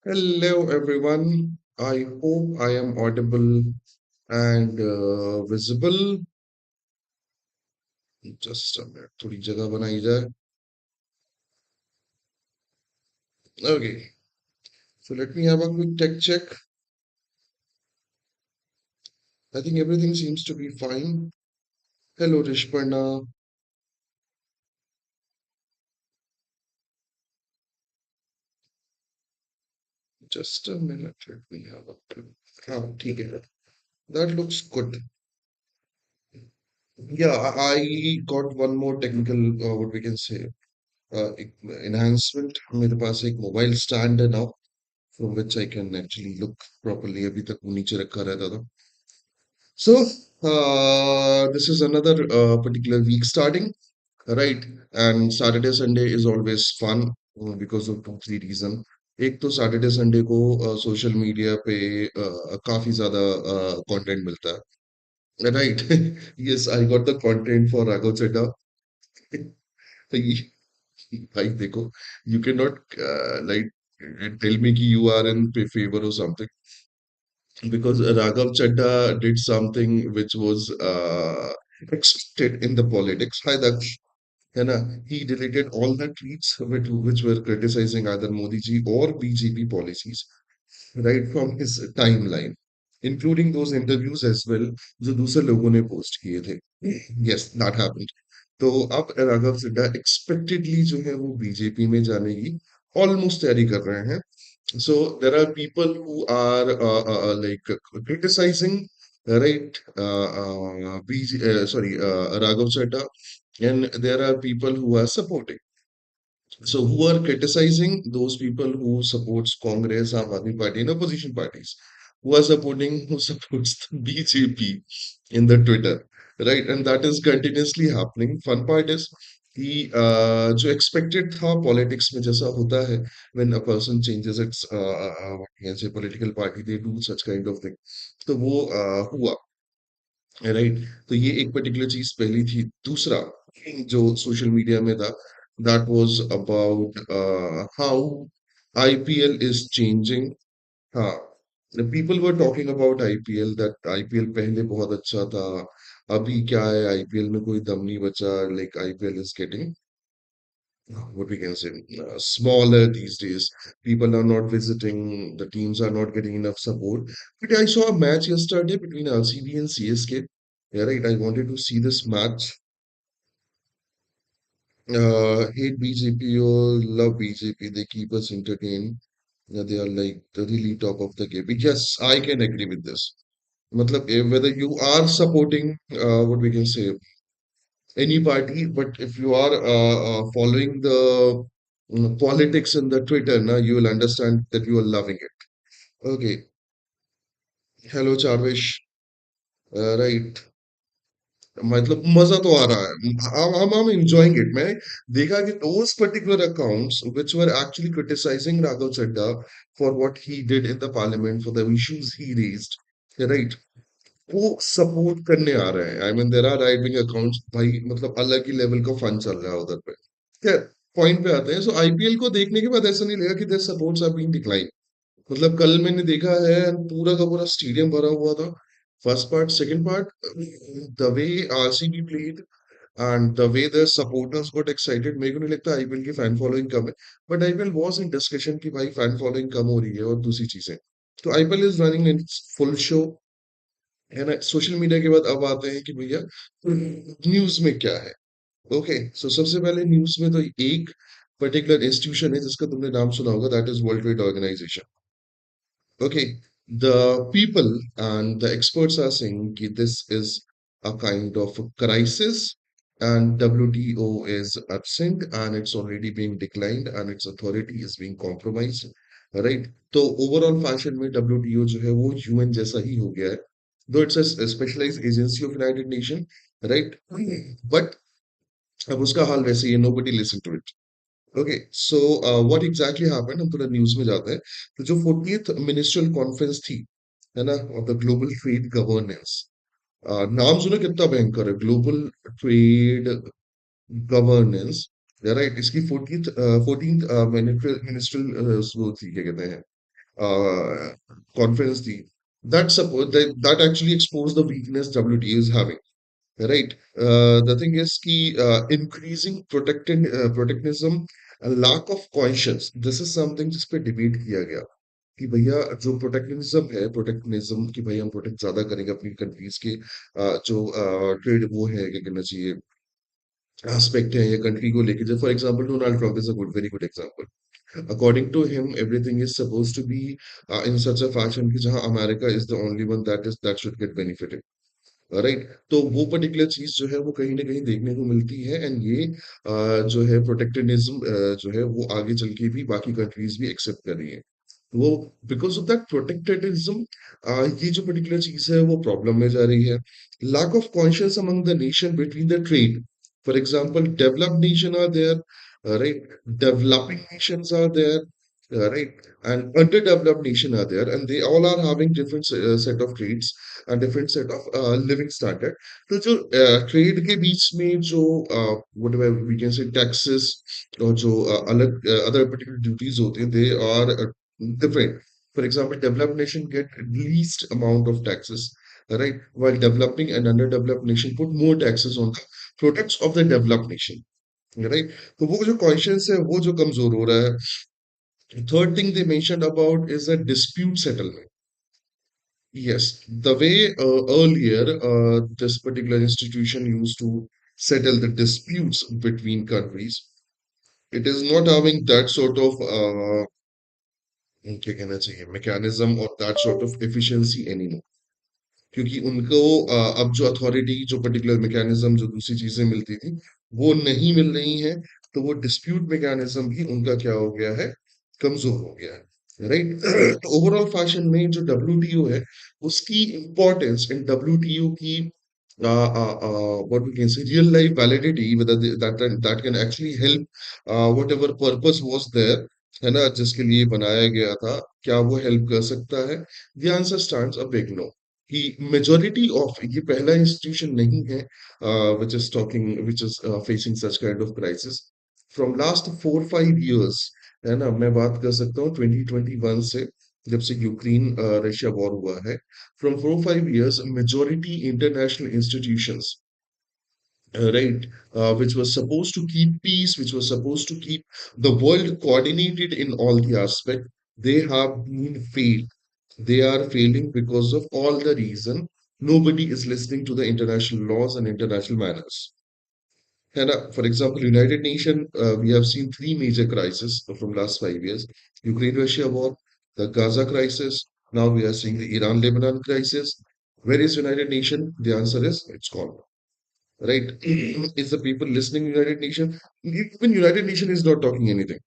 Hello, everyone. I hope I am audible and visible. Just a minute. थोड़ी जगह बनाई जाए. Okay. So let me have a quick tech check. I think everything seems to be fine. Hello, Rishparna. Just a minute. Let me have a quick. ठीक है. That looks good. Yeah, I got one more technical, what we can say, enhancement. मेरे पास एक mobile stand है now, from which I can actually look properly. अभी तक वो नीचे रखा रहता था. So, this is another particular week starting, right? And Saturday, Sunday is always fun because of two, three reasons. एक तो सैटरडे संडे को सोशल मीडिया पे काफी ज्यादा कंटेंट मिलता है, right? Yes, I got the content for Raghav Chadha. भाई देखो, you can not like tell me कि यू आर इन फेवर और something because Raghav Chadha did something which was expected in the politics. Hi Daksh. है ना? He deleted all the tweets which were criticizing either Modi ji or BJP policies right from his timeline, including those interviews as well जो दूसरे लोगों ने post किए थे. Yes, that happened. तो अब राघव चड्ढा एक्सपेक्टेडली जो है वो बीजेपी में जाने की ऑलमोस्ट तैयारी कर रहे हैं. So there are people who are like criticizing, right? Raghav Chadha, and there are people who are supporting. So who are criticizing? Those people who supports Congress, Aam Aadmi Party, and opposition parties. Who supports the BJP in the Twitter, right? And that is continuously happening. Fun part is कि जो expected था politics में जैसा होता है when a person changes its what can I say political party, they do such kind of thing. तो वो हुआ, राइट? तो ये एक पर्टिकुलर चीज पहली थी. दूसरा जो सोशल मीडिया में था, that was about how IPL is changing. हाँ, people were talking about IPL, that IPL पहले बहुत अच्छा था. अभी क्या है, आईपीएल में कोई दम नहीं बचा. Like IPL is getting what we can say smaller these days. People are not visiting, the teams are not getting enough support. But I saw a match yesterday between LCB and CSK. Yeah, right. I wanted to see this match. Hate BJP or love BJP, they keep us entertained. Yeah, they are like the really top of the game. Yes, I can agree with this. Matlab, whether you are supporting what we can say any party, but if you are following the politics in the Twitter, na, you will understand that you are loving it. Okay. Hello, Charvish. Right. मतलब मजा तो आ रहा है. I'm enjoying it. मैं देखा कि those particular accounts which were actually criticizing Raghav Chadha for what he did in the parliament, for the issues he raised, right? वो support करने आ रहे हैं. I mean there are right wing accounts. भाई मतलब अलग ही लेवल का fun चल रहा है उधर पे. खैर, पॉइंट पे आते हैं. सो आईपीएल को देखने के बाद ऐसा नहीं लगा कि their supports are being decline. मतलब कल मैंने देखा है पूरा का पूरा स्टेडियम भरा हुआ था. First part, second part, the way RCB played and the way the supporters got excited, मेरे को नहीं लगता आईपीएल की फैन फॉलोइंग कम है. But IPL was in discussion कि भाई फैन फॉलोइंग कम हो रही है और दूसरी चीजें. तो IPL is running in full show, है ना? सोशल मीडिया के बाद अब आते हैं कि भैया न्यूज में क्या है. ओके, सो सबसे पहले न्यूज में तो एक पर्टिकुलर इंस्टीट्यूशन है जिसका तुमने नाम सुना होगा, that is World Trade Organization. Okay, the people and the experts are saying that this is a kind of a crisis and WTO is absent and it's already being declined and its authority is being compromised, right? तो overall fashion में WTO जो है वो UN जैसा ही हो गया है, though it's a specialized agency of United Nations, right? But अब उसका हाल वैसे ही है, nobody listen to it. Okay, so what exactly happened, हम थोड़ा न्यूज़ में जाते हैं. तो जो 40th मिनिस्ट्रियल कॉन्फ्रेंस थी, है ना, of the global trade governance. नाम सुनो कितना भयंकर है, ग्लोबल ट्रेड गवर्नेंस. राइट, इसकी 14th मिनिस्ट्रियल वो थी, क्या कहते हैं, uh, conference थी, that actually exposed the weakness WTO is having. Right. The thing is कि increasing protectionism and lack of conscience. This is something जिस पे डिबेट किया गया कि भैया जो प्रोटेक्शनिज्म कि भैया हम प्रोटेक्ट ज्यादा करेंगे अपनी कंट्रीज के जो ट्रेड वो है क्या कहना चाहिए एस्पेक्ट है या कंट्री को लेके, for example Donald Trump is a good very good example. According to him everything is suppose to be in such a fashion कि जहां America is the only one that should get benefited. Right. तो वो particular चीज जो है वो कहीं ना कहीं देखने को मिलती है, एंड ये जो है प्रोटेक्शनिज्म जो है वो आगे चल के भी बाकी कंट्रीज भी एक्सेप्ट कर रही है। वो बिकॉज ऑफ दैट प्रोटेक्टेडिज्म ये जो पर्टिकुलर चीज है वो प्रॉब्लम में जा रही है। Lack of conscious among the nation between the trade, for example developed nation are there, right, developing nations are there, right, and underdeveloped nation are there, and they all are having different set of traits and different set of living standard. तो जो trade के बीच में जो whatever we can say taxes और जो अलग other particular duties होते हैं, they are different. For example, developed nation get least amount of taxes, right, while developing and underdeveloped nation put more taxes on the products of the developed nation, right. तो वो जो conscience है वो जो कमजोर हो रहा है। Third thing they mentioned about is a dispute settlement. Yes, the way earlier this particular institution used to settle the disputes between countries, it is not having that sort of क्या कहना चाहिए mechanism or that sort of efficiency anymore. क्योंकि उनको अब जो authority जो particular mechanism जो दूसरी चीजें मिलती थी वो नहीं मिल रही हैं, तो वो डिस्प्यूट मैकेनिज्म भी उनका क्या हो गया है, कमजोर हो गया है। राइट। तो ओवरऑल फैशन में जो डब्ल्यूटीओ है उसकी इंपॉर्टेंस इन डब्ल्यूटीओ की what we can say real life validity, whether that can actually help whatever purpose was there, है ना, जिसके लिए बनाया गया था, क्या वो हेल्प कर सकता है? The answer stands a big no. कि मेजोरिटी ऑफ ये पहला इंस्टीट्यूशन नहीं है which is facing such kind of crisis from last 4-5 years। है ना, मैं बात कर सकता हूँ 2021 से, जब से यूक्रेन रशिया वॉर हुआ है, from 4-5 years majority international institutions, right, which was supposed to keep peace, which was supposed to keep the world coordinated in all the aspect, they have been failed. They are failing because of all the reason. Nobody is listening to the international laws and international manners. And for example, United Nations, we have seen three major crises from last 5 years: Ukraine-Russia war, the Gaza crisis. Now we are seeing the Iran-Lebanon crisis. Where is United Nations? The answer is it's gone. Right? Is the people listening to United Nations? Even United Nations is not talking anything.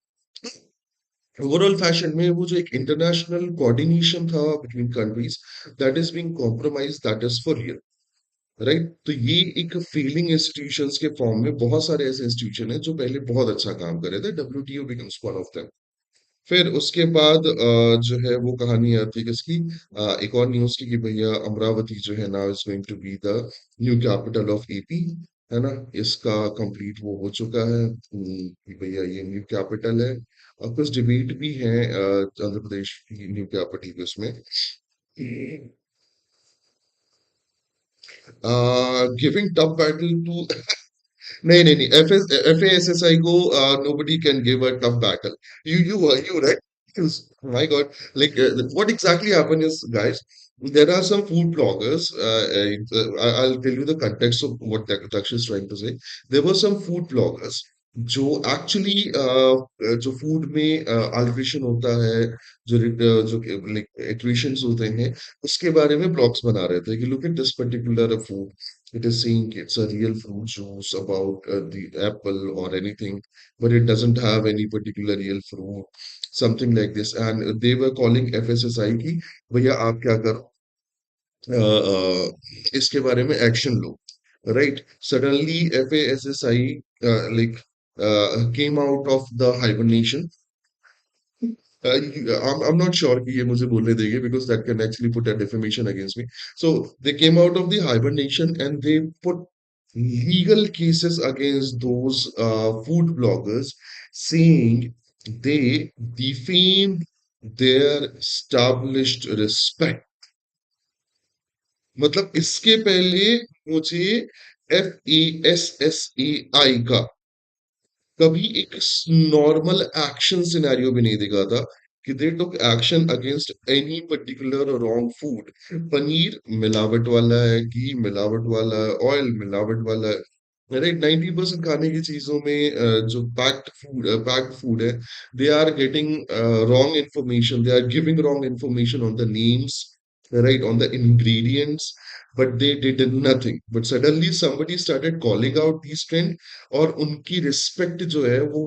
Overall fashion में वो जो एक international coordination था between countries, that is being compromise, that is for real. Right. तो ये एक feeling institutions के form में बहुत सारे ऐसे इंस्टीट्यूशन हैं जो पहले बहुत अच्छा काम कर रहे थे, WTO becomes one of them. फिर उसके बाद जो है वो कहानी आती है किसकी, एक और न्यूज की कि भैया अमरावती जो है now is going to be the new capital of AP. है ना, इसका कंप्लीट वो हो चुका है कि भैया ये न्यू कैपिटल है। और कुछ डिबेट भी है आंध्र प्रदेश की न्यू कैपिटल के उसमें, गिविंग टफ बैटल टू नहीं नहीं नहीं, FASSI को nobody can give a tough battle. You right? Because, my God, like what exactly happened is, guys, there are some food bloggers. I'll tell you the context of what Daksh is trying to say. There were some food bloggers जो actually जो food में alteration होता है, जो like iterations होते हैं, उसके बारे में ब्लॉग्स बना रहे थे कि look at this particular food, it is saying it's a real fruit juice about the apple or anything, but it doesn't have any particular real fruit, something like this. And they were calling FSSI की भैया आप क्या करो, इसके बारे में action लो। Right. Suddenly FASSI like came out of the hibernation. I'm not sure कि ये मुझे बोलने देंगे because that can actually put a defamation against me. So they came out of the hibernation and they put legal cases against those food bloggers, saying they defamed their established respect. मतलब इसके पहले मुझे FASSAI का कभी एक normal action scenario भी नहीं दिखा था कि they took action against any particular wrong food. पनीर मिलावट वाला है, घी मिलावट वाला है, ऑयल मिलावट वाला है, राइट। 90% खाने की चीजों में जो पैक्ड फूड है, they are getting wrong information, they are giving wrong information on the names, right, on the ingredients, but they did nothing. But suddenly somebody started calling out these trends, और उनकी respect जो है वो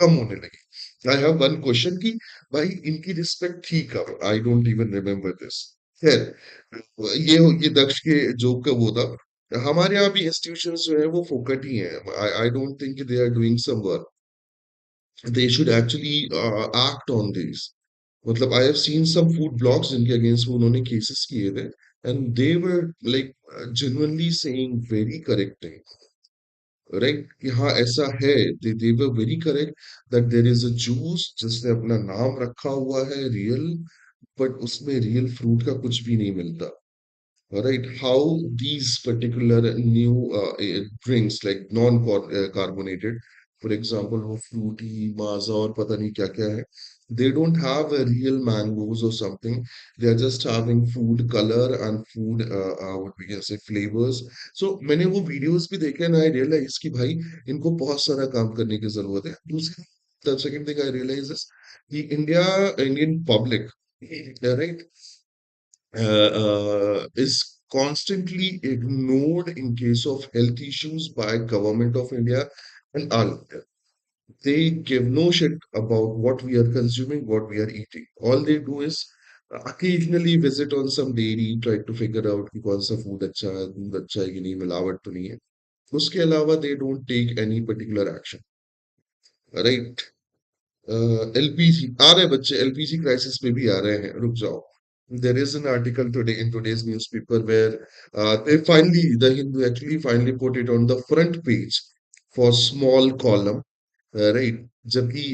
कम होने लगी। I have one question कि भाई इनकी रिस्पेक्ट थी कब? I don't even remember this. खैर, ये दक्ष के जोक का वो था। हमारे यहाँ भी इंस्टीट्यूशंस जो है वो फोकट ही है। I don't think they are doing some work. They should actually act on this. मतलब I have seen some food blogs जिनके अगेंस्ट उन्होंने केसेस किए थे, and they were like genuinely saying very correct thing, right, कि हाँ ऐसा है। They were very correct that there is a juice जिसने अपना नाम रखा हुआ है रियल, बट उसमें रियल फ्रूट का कुछ भी नहीं मिलता। Right, how these particular new drinks like non-carbonated, for example, वो fruity, maaza और पता नहीं क्या क्या है, they don't have a real mangoes or something. They are just having food color and food what we can say flavors. So मैंने वो videos भी देखे and I realize कि भाई इनको बहुत सारा काम करने की जरूरत है। दूसरी, the second thing I realize is कि Indian public, right, is constantly ignored in case of health issues by government of India and all. They give no shit about what we are consuming, what we are eating. All they do is occasionally visit on some dairy, try to figure out कि कौन सा food अच्छा है, दूध अच्छा है कि नहीं, मिलावट तो नहीं है। उसके अलावा they don't take any particular action, right? LPG आ रहे बच्चे, एलपीजी क्राइसिस पे भी आ रहे हैं, रुक जाओ। There is an article today in today's newspaper where they finally, the Hindu actually finally put it on the front page for small column, right? जबकि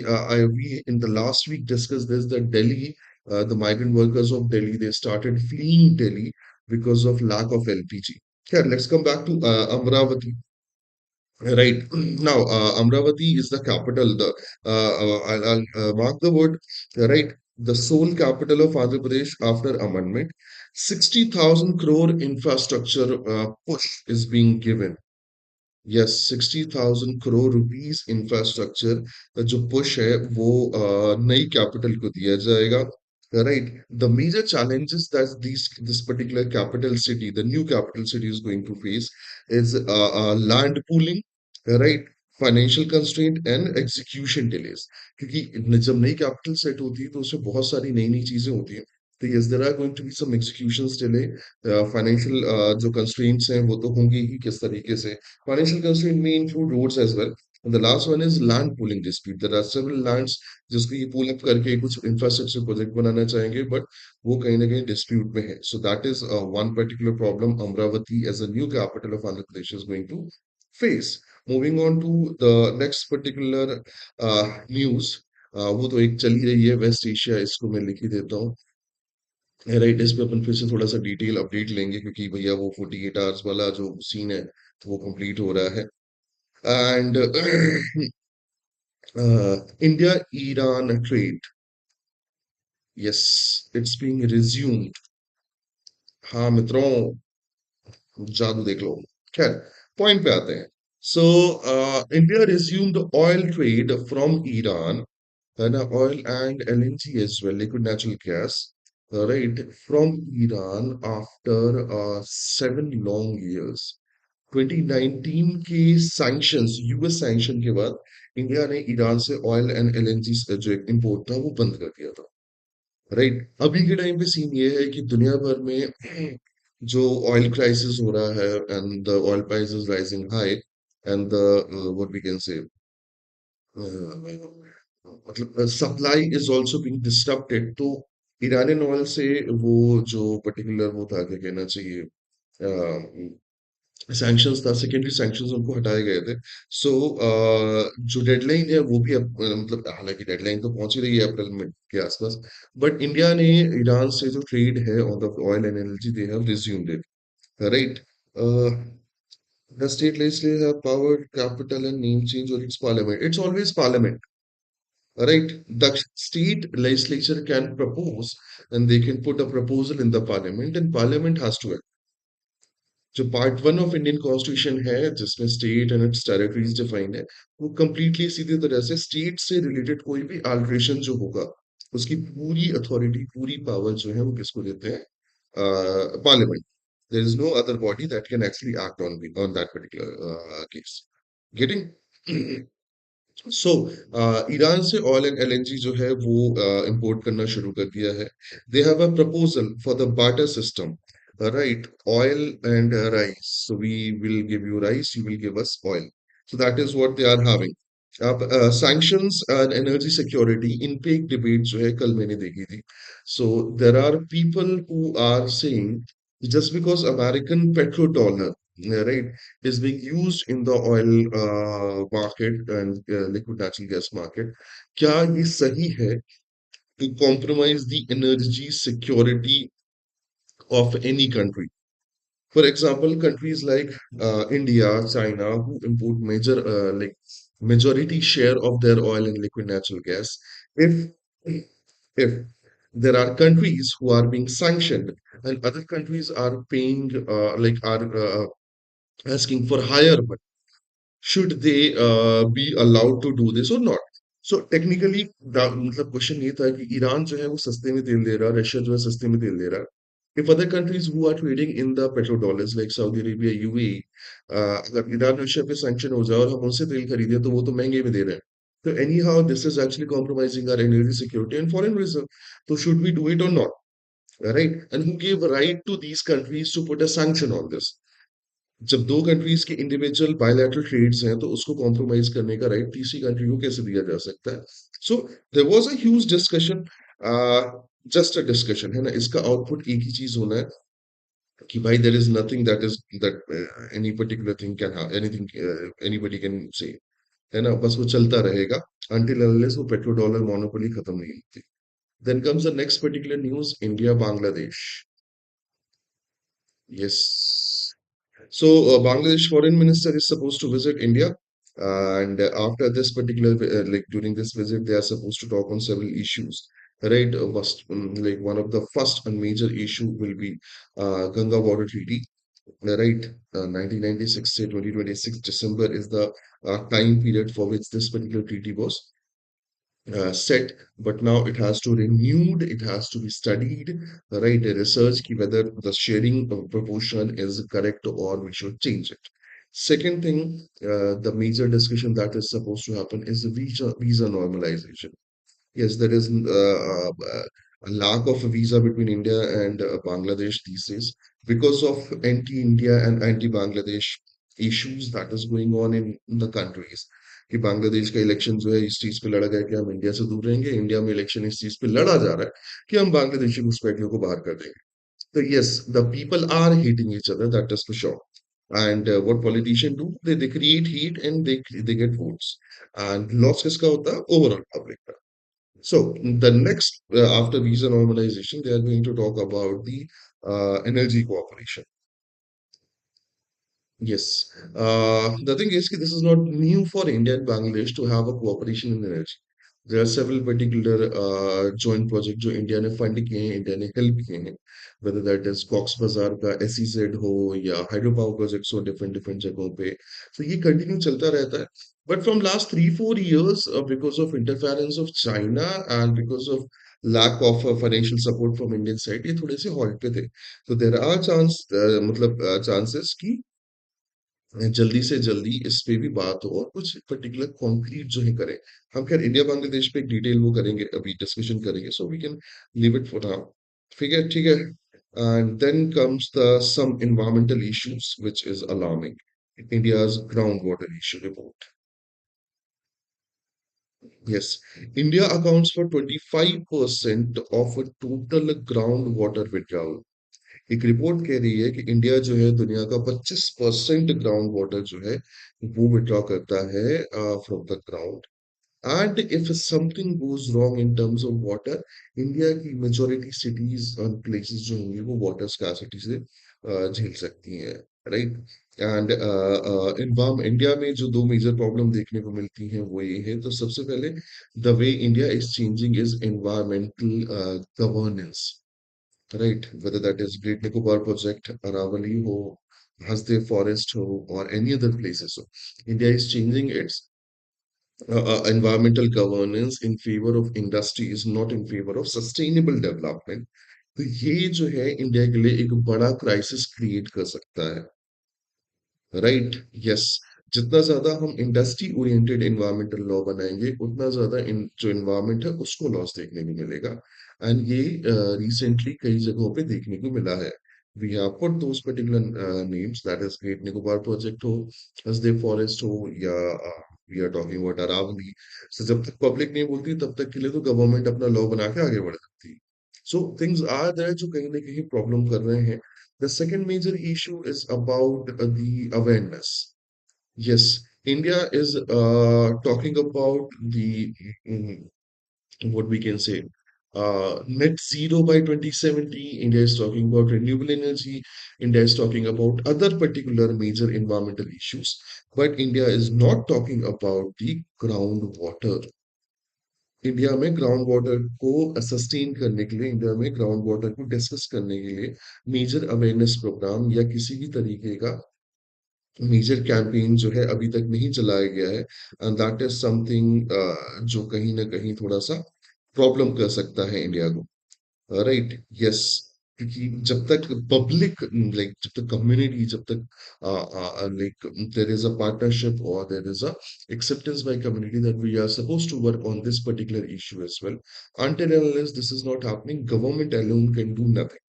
we in the last week discussed this that Delhi, the migrant workers of Delhi, they started fleeing Delhi because of lack of LPG. Yeah, let's come back to Amravati. Right. Now, Amravati is the capital. I'll mark the word, right? The sole capital of Andhra Pradesh after amendment. 60,000 crore infrastructure push is being given. Yes, 60,000 crore rupees infrastructure जो push है वो नई capital को दिया जाएगा. Right. The major challenges that this particular capital city, the new capital city, is going to face is land pooling, right? Financial constraint and execution delays. क्योंकि जब नई capital set होती है तो उसमें बहुत सारी नई नई चीजें होती हैं। तो yes, there are going to be some executions delay. Financial जो constraints हैं वो तो होंगी ही किस तरीके से। Financial constraint may include roads as well. And the last one is land pooling dispute. There are several lands जिसको ये pull up करके कुछ infrastructure project बनाना चाहेंगे, but वो कहीं ना कहीं dispute में है. So that is one particular problem Amravati as a new capital of Andhra Pradesh is going to face. Moving on to the next particular news, वो तो एक चली रही है वेस्ट एशिया, इसको मैं लिख ही देता हूँ। राइट, इस पे अपन फिर से थोड़ा सा डिटेल अपडेट लेंगे क्योंकि भैया वो 48 आवर्स वाला जो सीन है तो वो कंप्लीट हो रहा है। And India Iran trade, yes, it's being resumed. हाँ मित्रों, जादू देख लो। खैर, पॉइंट पे आते हैं। So India resumed oil trade from Iran, है ना, oil and LNG as well, liquid natural gas, right, from Iran after 7 long years. 2019 के sanctions, यूएस सैंक्शन के बाद इंडिया ने ईरान से ऑयल एंड एलएनजी जो इंपोर्ट था वो बंद कर दिया था, राइट। अभी के टाइम पे सीन ये है कि दुनिया भर में जो ऑयल क्राइसिस हो रहा है and the oil price is rising high and the what we can say मतलब supply is also being disrupted. तो ईरानियन ऑयल से वो जो पर्टिकुलर वो था क्या कहना चाहिए सैंक्शंस था, सेकेंडरी सैंक्शंस उनको हटाए गए थे। सो जो डेडलाइन है वो भी अब मतलब हालांकि डेडलाइन तो पहुंच ही रही है अप्रैल में के आसपास, बट इंडिया ने ईरान से जो ट्रेड है on the oil and energy they have resumed it, right? The state legislature have power, capital, and name change or its parliament. It's always parliament, right? The state legislature can propose and they can put a proposal in the parliament, and parliament has to act. जो part one of Indian constitution है जिसमें state and it's territories defined है, वो completely सीधी तरह से state से related कोई भी अल्ट्रेशन जो होगा उसकी पूरी अथॉरिटी, पूरी पावर जो है वो किसको देते हैं? Parliament. There is no other body that can actually act on that particular case. Getting? So Iran से ऑयल एंड एलएनजी जो है वो इंपोर्ट करना शुरू कर दिया है। They have a proposal for the barter system, right? Oil and rice, so we will give you rice, you will give us oil. So that is what they are having. अब sanctions and energy security, इन पे एक debate जो है कल मैंने देखी थी। So there are people who are saying just because American petro dollar, right, is being used in the oil market and liquid natural gas market, क्या ये सही है to compromise the energy security of any country? For example, countries like India, China, who import majority share of their oil and liquid natural gas. If there are countries who are being sanctioned and other countries are paying are asking for higher, should they be allowed to do this or not? So technically मतलब question ये था कि Iran जो है वो सस्ते में तेल दे रहा है, रशिया जो है सस्ते में तेल दे रहा है। If other countries who are trading in the petrodollars like Saudi Arabia, UAE, अगर ईरान रशिया पे सैंक्शन हो जाए और हम उनसे तेल खरीदें तो वो तो महंगे में दे रहे हैं। तो anyhow this is actually compromising our energy security and foreign reserve. So should we do it or not? Right? And who gave right to these countries to put a sanction on this? जब दो countries के individual bilateral trades हैं तो उसको compromise करने का right तीसरी country को कैसे दिया जा सकता है? So there was a huge discussion, just a discussion है ना, इसका आउटपुट एक ही चीज होना है कि भाई there is nothing that is that any particular thing can anything anybody can say, है ना, बस वो चलता रहेगा until unless वो पेट्रो डॉलर मोनोपोली खत्म नहीं होती। Then comes the next particular news, India Bangladesh. Yes. So, Bangladesh foreign minister is supposed to visit India, and after this particular, during this visit, they are supposed to talk on several issues. Right, like one of the first and major issue will be Ganga Water Treaty. Right, 1996 to 2026 December is the time period for which this particular treaty was set, but now it has to renewed, it has to be studied, right? Research ki whether the sharing proportion is correct or we should change it. Second thing, the major discussion that is supposed to happen is the visa normalization. Yes, there is a lack of a visa between India and Bangladesh these days because of anti-India and anti-Bangladesh issues that is going on in the countries. कि बांग्लादेश का election जो है इस चीज पे लड़ा गया कि हम इंडिया से दूर रहेंगे, इंडिया में इलेक्शन इस चीज पे लड़ा जा रहा है कि हम बांग्लादेशी घुसपैठियों को बाहर कर देंगे। तो yes, the people are hating each other, that is for sure. And what politicians do, they create heat and they get votes. And loss किसका होता है? Overall public का। So the next, after visa normalization, they are going to talk about the energy cooperation. Yes. The thing is, this is not new for India and Bangladesh to have a cooperation in energy. There are several particular joint projects जो India ने fund किए हैं, India ने help किए हैं, whether that is COX बाजार का SEZ हो या हाइड्रो पावर प्रोजेक्ट्स हो डिफरेंट डिफरेंट जगहों पे, तो ये कंटिन्यू चलता रहता है। But from last 3-4 years, because of interference of China and because of lack of financial support from Indian side, ये थोड़े से हॉल्ट पे थे। तो देर आर चांस, मतलब चांसेस कि जल्दी से जल्दी इस पे भी बात हो और कुछ पर्टिकुलर कॉन्क्रीट जो है करें। हम खैर इंडिया बांग्लादेश पे एक डिटेल वो करेंगे, अभी डिस्कशन करेंगे, so we can leave it for now. ठीक है, ठीक है। And then comes the some environmental issues which is alarming, India's ground water issue report. Yes, India accounts for 25% of a total groundwater withdrawal. एक report कह रही है कि India जो है दुनिया का 25% ग्राउंड वाटर जो है वो विड्रॉ करता है from the ground. And if something goes wrong in terms of water, India की मेजोरिटी सिटीज और प्लेसेस जो होंगी वो वाटर स्कार्सिटी से झेल सकती हैं, राइट। एंड इंडिया में जो दो मेजर प्रॉब्लम देखने को मिलती हैं वो ये है, तो सबसे पहले the way India is changing is environmental governance, right, whether that is Great Nicobar project, Aravalli हो, हसदेव फॉरेस्ट हो और एनी अदर प्लेसेस हो, India is changing its environmental governance in favor of industries, not in favor of sustainable development। तो ये जो है India के लिए एक बड़ा क्राइसिस क्रिएट कर सकता है, राइट। यस, जितना ज्यादा हम इंडस्ट्री ओरिएंटेड एनवायरमेंटल लॉ बनाएंगे उतना ज्यादा जो एनवायरमेंट है उसको लॉस देखने को मिलेगा। एंड ये रिसेंटली कई जगहों पे देखने को मिला है। We have put those particular names, that is Great Nicobar project हो, हसदेव फॉरेस्ट हो, या we are talking about Aravalli. So, जब तक पब्लिक नहीं बोलती तब तक के लिए तो गवर्नमेंट अपना लॉ बना के आगे बढ़ सकती है। सो थिंग्स आर देयर जो कहीं ना कहीं प्रॉब्लम कर रहे हैं। The second major issue is about the awareness. Yes, India is talking about the mm, what we can say net zero by 2070. India is talking about renewable energy. India is talking about other particular major environmental issues. But India is not talking about the groundwater. India में ground water को sustain करने के लिए, India में ground water को discuss करने के लिए मेजर अवेयरनेस प्रोग्राम या किसी भी तरीके का मेजर कैंपेन जो है अभी तक नहीं चलाया गया है। एंड दैट इज समथिंग जो कहीं ना कहीं थोड़ा सा प्रॉब्लम कर सकता है इंडिया को, राइट। यस, क्योंकि जब तक पब्लिक, लाइक जब तक कम्युनिटी, जब तक like there is a partnership और there is a acceptance by community that we are supposed to work on this particular issue as well, until and unless this is not happening, government alone can do nothing।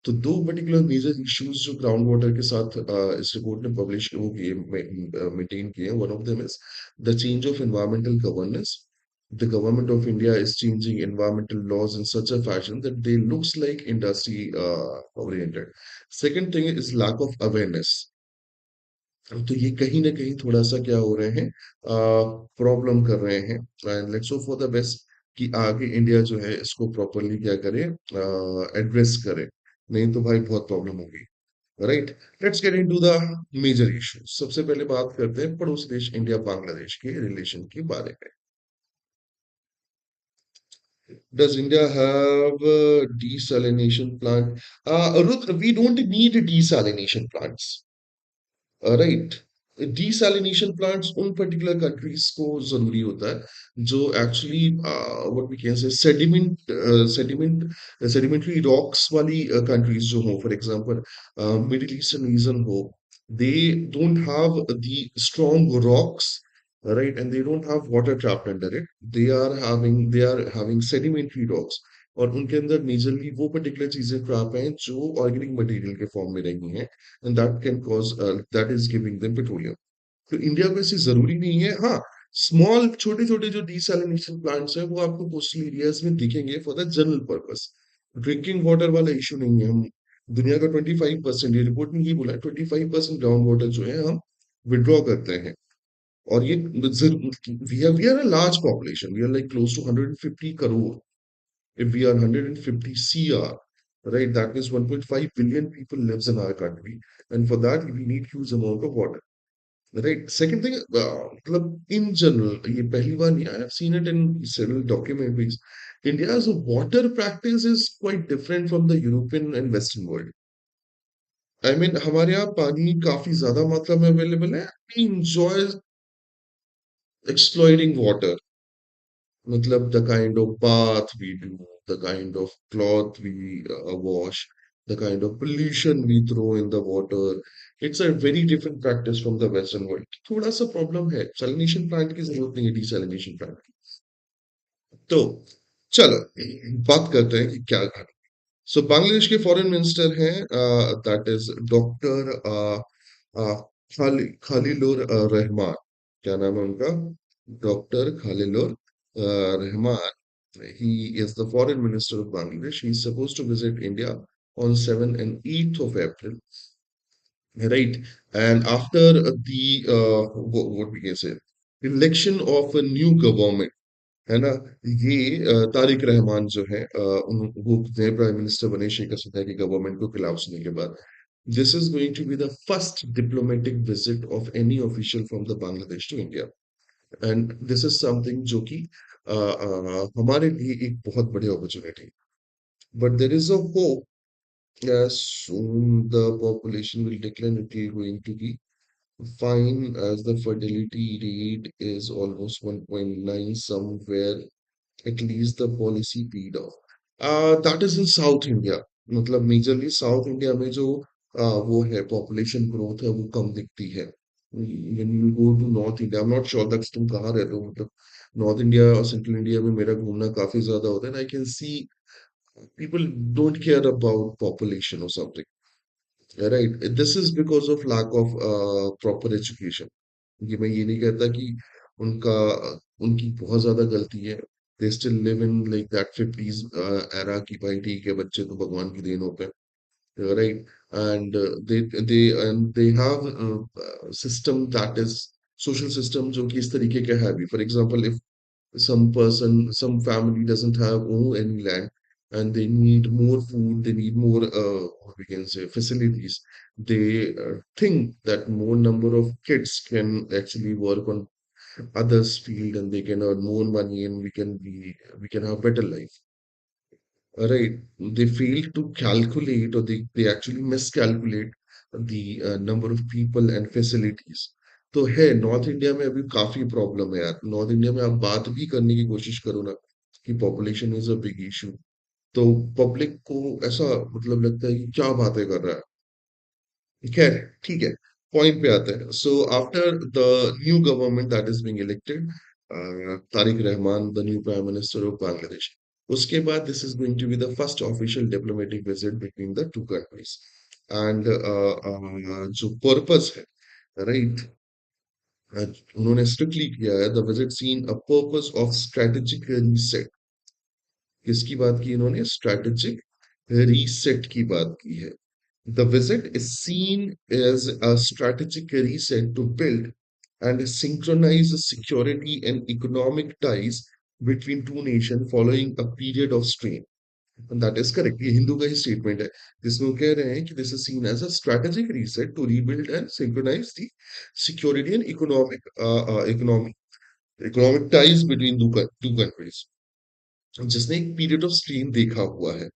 तो दो particular major issues जो ground water के साथ इस report ने publish वो किए, maintain किए, one of them is the change of environmental governance. The government of India is changing environmental laws in such a fashion that they looks like industry oriented। Second thing is lack of awareness। तो ये कहीं ना कहीं थोड़ा सा क्या हो रहे हैं, प्रॉब्लम कर रहे हैं। And let's hope for the best कि आगे इंडिया जो है इसको प्रॉपरली क्या करे, एड्रेस करे, नहीं तो भाई बहुत प्रॉब्लम होगी, right. Let's get into the major issue. सबसे पहले बात करते हैं पड़ोसी देश इंडिया बांग्लादेश के रिलेशन के बारे में। Does India have a desalination plant? Rudra, we don't need desalination plants. Right. Desalination plants उन पर्टिकुलर कंट्रीज को जरूरी होता है जो actually what we can say sedimentary rocks वाली कंट्रीज जो हो, for example middle eastern region हो, they don't have the strong rocks, right, and they don't have water trapped under it. They are having sedimentary rocks, और उनके अंदर majorly वो particular चीजें trap हैं जो ऑर्गेनिक मटेरियल के फॉर्म में रही हैं, and that can cause, that is giving them petroleum. तो इंडिया को ऐसी जरूरी नहीं है। हाँ, स्मॉल छोटे छोटे जो डिसैलिनेशन प्लांट्स हैं वो आपको कोस्टल एरियाज में दिखेंगे for the general purpose. Drinking water वाला इशू नहीं है। हम दुनिया का 25%, ये रिपोर्ट में ये बोला है, 25% ग्राउंड वाटर जो है हम विड्रॉ करते हैं। और ये we are a large population, we are like close to 150 crore. If we are 150 CR, right, that means 1.5 billion people lives in our country, and for that we need huge amount of water, right? Second thing, मतलब in general, ये पहली बार नहीं, I have seen it in several documentaries. India's water practice is quite different from the European and Western world। I mean, हमारे यहाँ पानी काफी ज्यादा मात्रा में अवेलेबल है। We enjoy exploiting water। मतलब the kind of bath we do, the kind of cloth we wash, the kind of pollution we throw in the water, it's a very different practice from the Western world। थोड़ा सा problem है, salination plant की जरूरत नहीं है desalination plant की। तो चलो बात करते हैं कि क्या करना। सो बांग्लादेश के फॉरेन मिनिस्टर हैं, that is doctor Khalilur Rahman. क्या नाम है उनका? Doctor Khalilur Rahman. He is the foreign minister of Bangladesh। He is supposed to visit India on 7th and 8th of April, right? And after what we can say, election of a new government, है ना? ये तारिक रहमान जो है वो नए prime minister बने शेख हसीना की government को collapse होने के बाद. This is going to be the first diplomatic visit of any official from the Bangladesh to India. And this is something जो कि हमारे लिए एक बहुत बड़ी opportunity. But there is a hope that soon the population will decline. It is going to be fine as the fertility rate is almost 1.9 somewhere, at least the policy paid off. That is in South India. मतलब majorly south India में जो वो है population growth है वो कम दिखती है. When you go to north India, I'm not sure that तुम कहाँ रहते हो, मतलब नॉर्थ इंडिया और सेंट्रल इंडिया में मेरा घूमना काफी ज्यादा होता है. I can see people don't care about population or something. Right. This is because of lack of proper education. ये मैं ये नहीं कहता कि उनका उनकी बहुत ज्यादा गलती है. They still live in like that 50s era की भाई ठीक है बच्चे तो भगवान की देन होते हैं, right? And they have a system that is social system जो कि इस तरीके का है भी. For example, if some family doesn't have own any land and they need more food, they need more, what we can say, facilities. They think that more number of kids can actually work on others' field and they can earn more money and we can have better life. Right? They fail to calculate or they actually miscalculate the number of people and facilities. तो है north India में अभी काफी problem है यार. North India में आप बात भी करने की कोशिश करो ना कि population is a big issue, तो पब्लिक को ऐसा मतलब लगता है कि क्या बातें कर रहा है. खैर ठीक है, पॉइंट पे आते हैं. So after the new government that is being elected, Tarique Rahman the new prime minister of Bangladesh, उसके बाद this is going to be the first official diplomatic visit between the two countries. And जो पर्पस है, right, उन्होंने strictly किया है the visit seen a purpose of strategic reset. किसकी बात की इन्होंने? स्ट्रेटेजिक रीसेट की बात की है. The visit is seen as a strategic reset to build and synchronize security and economic ties between two nations following a period of strain. And that is correct. ये हिंदू का ही स्टेटमेंट है जिसमें वो कह रहे हैं कि this is seen as a strategic reset to rebuild and synchronize the security and economic ties between two countries, जिसने एक पीरियड ऑफ स्ट्रेन देखा हुआ है.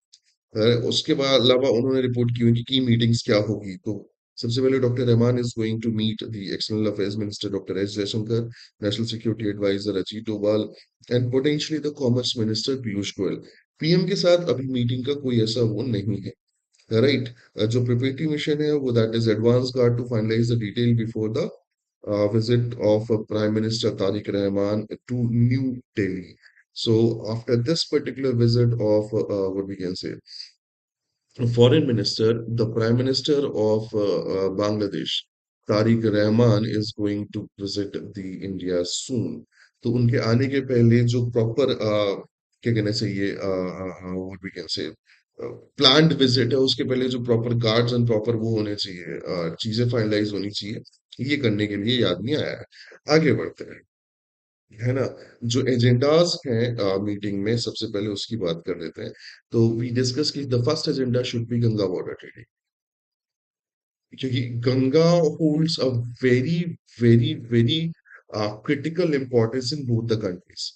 उसके बाद अलावा उन्होंने रिपोर्ट की उनकी की मीटिंग्स क्या होगी. तो सबसे पहले doctor Rahman is going to meet the external affairs minister doctor S Jaishankar, national security adviser Ajit Doval and potentially the commerce minister Piyush Goyal. PM के साथ अभी मीटिंग का कोई ऐसा वो नहीं है, राइट. जो प्रिपरेटरी मिशन है वो that is advance guard to finalize the detail before the visit of Prime Minister Tariq Rahman to New Delhi. So after this particular visit of what we can say, foreign minister, the prime minister of Bangladesh, Tariq Rahman is going to visit the India soon. तो उनके आने के पहले जो proper क्या कहना चाहिए, what we can say, planned visit है, उसके पहले जो प्रॉपर गार्ड्स एंड प्रॉपर वो होने चाहिए, चीजें फाइनलाइज होनी चाहिए. ये करने के लिए ये आदमी आया है. आगे बढ़ते हैं, है ना. जो एजेंडास हैं मीटिंग में, सबसे पहले उसकी बात कर लेते हैं. तो वी डिस्कस कि the first agenda should be Ganga water trading, क्योंकि Ganga holds a very very very critical importance in both the countries.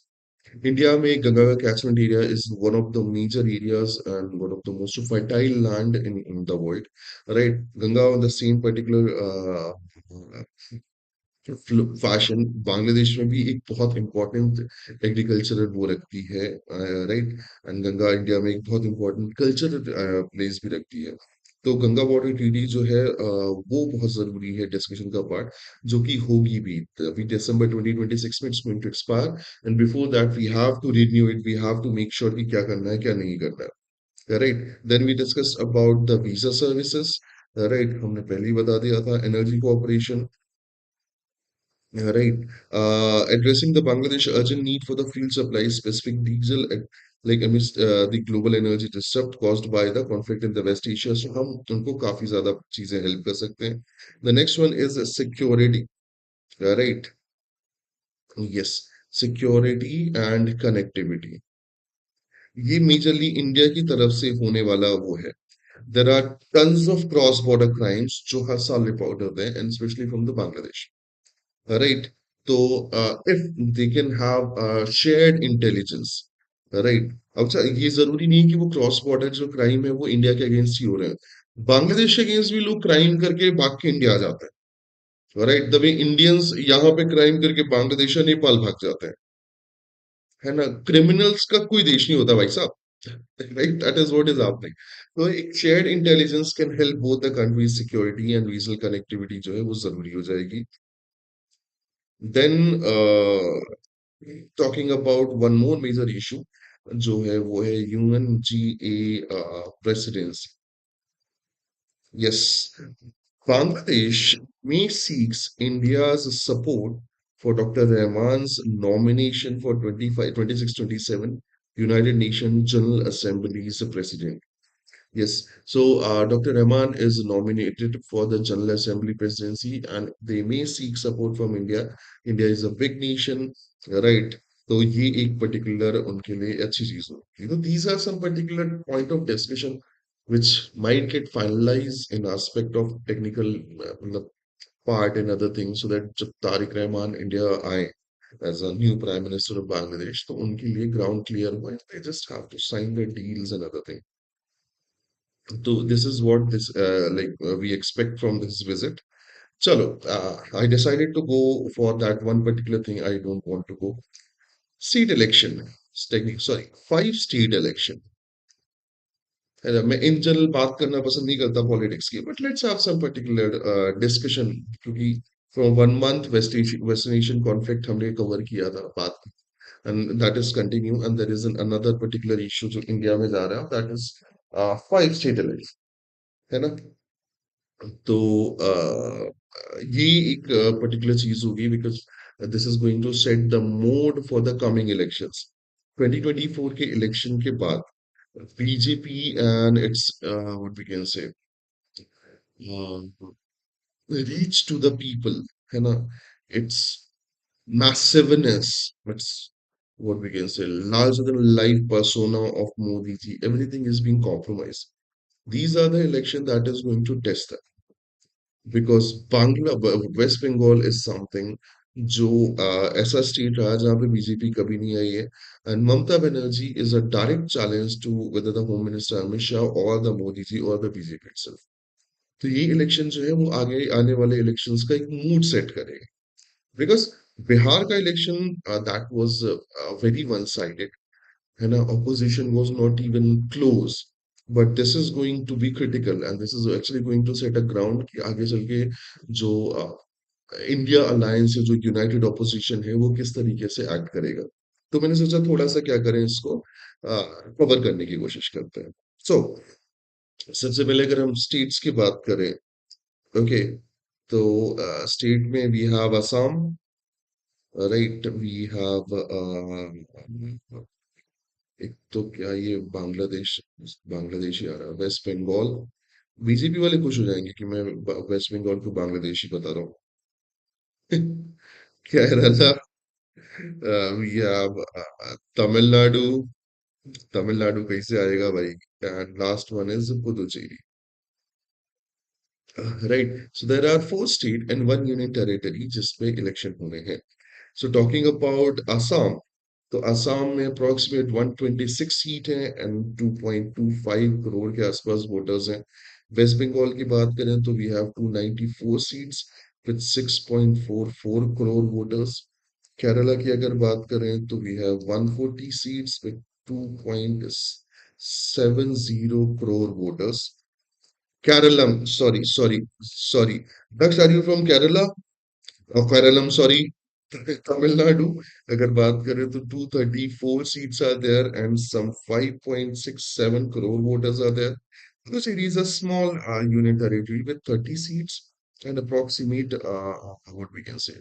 India में गंगा का catchment area is one of the major areas and one of the most fertile land in the world, right. Ganga on the same particular fashion Bangladesh में भी एक बहुत important agricultural वो रखती है, right. And Ganga India में एक बहुत इंपॉर्टेंट कल्चरल प्लेस भी रखती है. तो गंगा वाटर ट्रीटी जो है वो बहुत जरूरी है डिस्कशन का पार्ट, जो कि होगी भी अभी दिसंबर 2026 में. It's going to expire and before that we have to renew it, we have to make sure कि क्या करना है क्या नहीं करना है, right. Then we discuss about the visa services, right. हमने पहले ही बता दिया था energy cooperation, right. Addressing the Bangladesh urgent need for the fuel supply, specific diesel like amidst the global energy disrupt caused by the conflict in the West Asia. So हम उनको काफी ज्यादा चीजें हेल्प कर सकते हैं. The next one is security, right? Yes, security and connectivity. ये majorly India की तरफ से होने वाला वो है. There are tons of cross-border crimes जो हर साल रिपोर्ट होते हैं, and especially from the Bangladesh. Right? So, if they can have shared intelligence, right? अच्छा, ये जरूरी नहीं है कि वो क्रॉस बॉर्डर जो क्राइम है वो इंडिया के अगेंस्ट ही हो रहे हैं. बांग्लादेश के अगेंस्ट भी लोग क्राइम करके भाग के इंडिया आ जाते हैं. राइट, द वे इंडियंस यहाँ पे क्राइम करके बांग्लादेश या नेपाल भाग जाते हैं, है ना? क्रिमिनल्स का कोई देश नहीं होता भाई साहब. Right, that is what is happening. तो एक shared intelligence can help both the countries security and regional connectivity जो है वो जरूरी हो जाएगी. Then talking about one more major issue जो है वो है UNGA presidency. Yes, Bangladesh may seeks India's support for Dr. Rahman's nomination for 26-27 United Nations General Assembly's president. Yes, so Dr. Rahman is nominated for the General Assembly presidency and they may seek support from India. India is a big nation, right? तो ये एक particular उनके लिए अच्छी चीज हो. These are some particular point of discussion which might get finalized in aspect of technical part and other things so that जब Tariq Rahman India आए as a new prime minister of Bangladesh तो उनके लिए ground clear हुआ. They just have to sign the deals and other things. So this is what this we expect from this visit. Chalo, I decided to go for that one particular thing. I don't want to go. State election. Sorry, five state election. मैं in general बात करना पसंद नहीं करता politics की, but let's have some particular discussion क्योंकि from 1 month Western Asian conflict हमने cover किया था बात, and that is continue and there is another particular issue जो इंडिया में जा रहा है that is five state election, है ना? तो ये एक पर्टिकुलर चीज होगी because this is going to set the mode for the coming elections. 2024 के इलेक्शन के बाद BJP and it's what we can say reach to the people, है ना? इट्स massiveness, it's what we can say larger than life persona of Modi ji, everything is being compromised. These are the election that is going to test that. Because Bangla West Bengal is something जो ऐसा state रहा जहाँ पे BJP कभी नहीं आई है and Mamata Banerjee is a direct challenge to whether the home minister Amit Shah और द मोदी जी और द बीजेपी इटसेल्फ. तो ये इलेक्शन जो है वो आगे आने वाले इलेक्शंस का एक मूड सेट करेगा बिकॉज बिहार का election that was very one sided, है ना? Opposition was not even close. But this is going to be critical and this is actually going to set a ground कि आगे चल के जो इंडिया अलायंस है, जो यूनाइटेड ऑपोजिशन है, वो किस तरीके से एक्ट करेगा. तो मैंने सोचा थोड़ा सा क्या करें इसको कवर करने की कोशिश करते हैं. सो सबसे पहले अगर हम स्टेट्स की बात करें, ओके, तो स्टेट में we have Assam, right, we have एक तो क्या ये बांग्लादेश, बांग्लादेश ही आ रहा है, वेस्ट बंगाल. बीजेपी वाले खुश हो जाएंगे कि मैं वेस्ट बंगाल को बांग्लादेशी बता रहा हूँ. केरला, या तमिलनाडु. तमिलनाडु कैसे आएगा भाई? And last one is Puducherry. Right, so there are four state and one union territory जिसमें इलेक्शन होने हैं. So talking about Assam, तो असम में अप्रोक्सीमेट 126 सीट है एंड 2.25 करोड़ के आसपास वोटर्स हैं. वेस्ट बंगाल की बात करें तो we have 294 seats with 6.44 crore voters. Kerala की अगर बात करें तो we have 140 seats with 2.70 crore voters. Keralam, sorry, Daksh, are you from Kerala? Keralam, sorry. Tamil Nadu अगर बात करें तो 234 seats are there and some 5.67 crore voters are there. Puducherry is a small union territory with 30 seats and approximate what we can say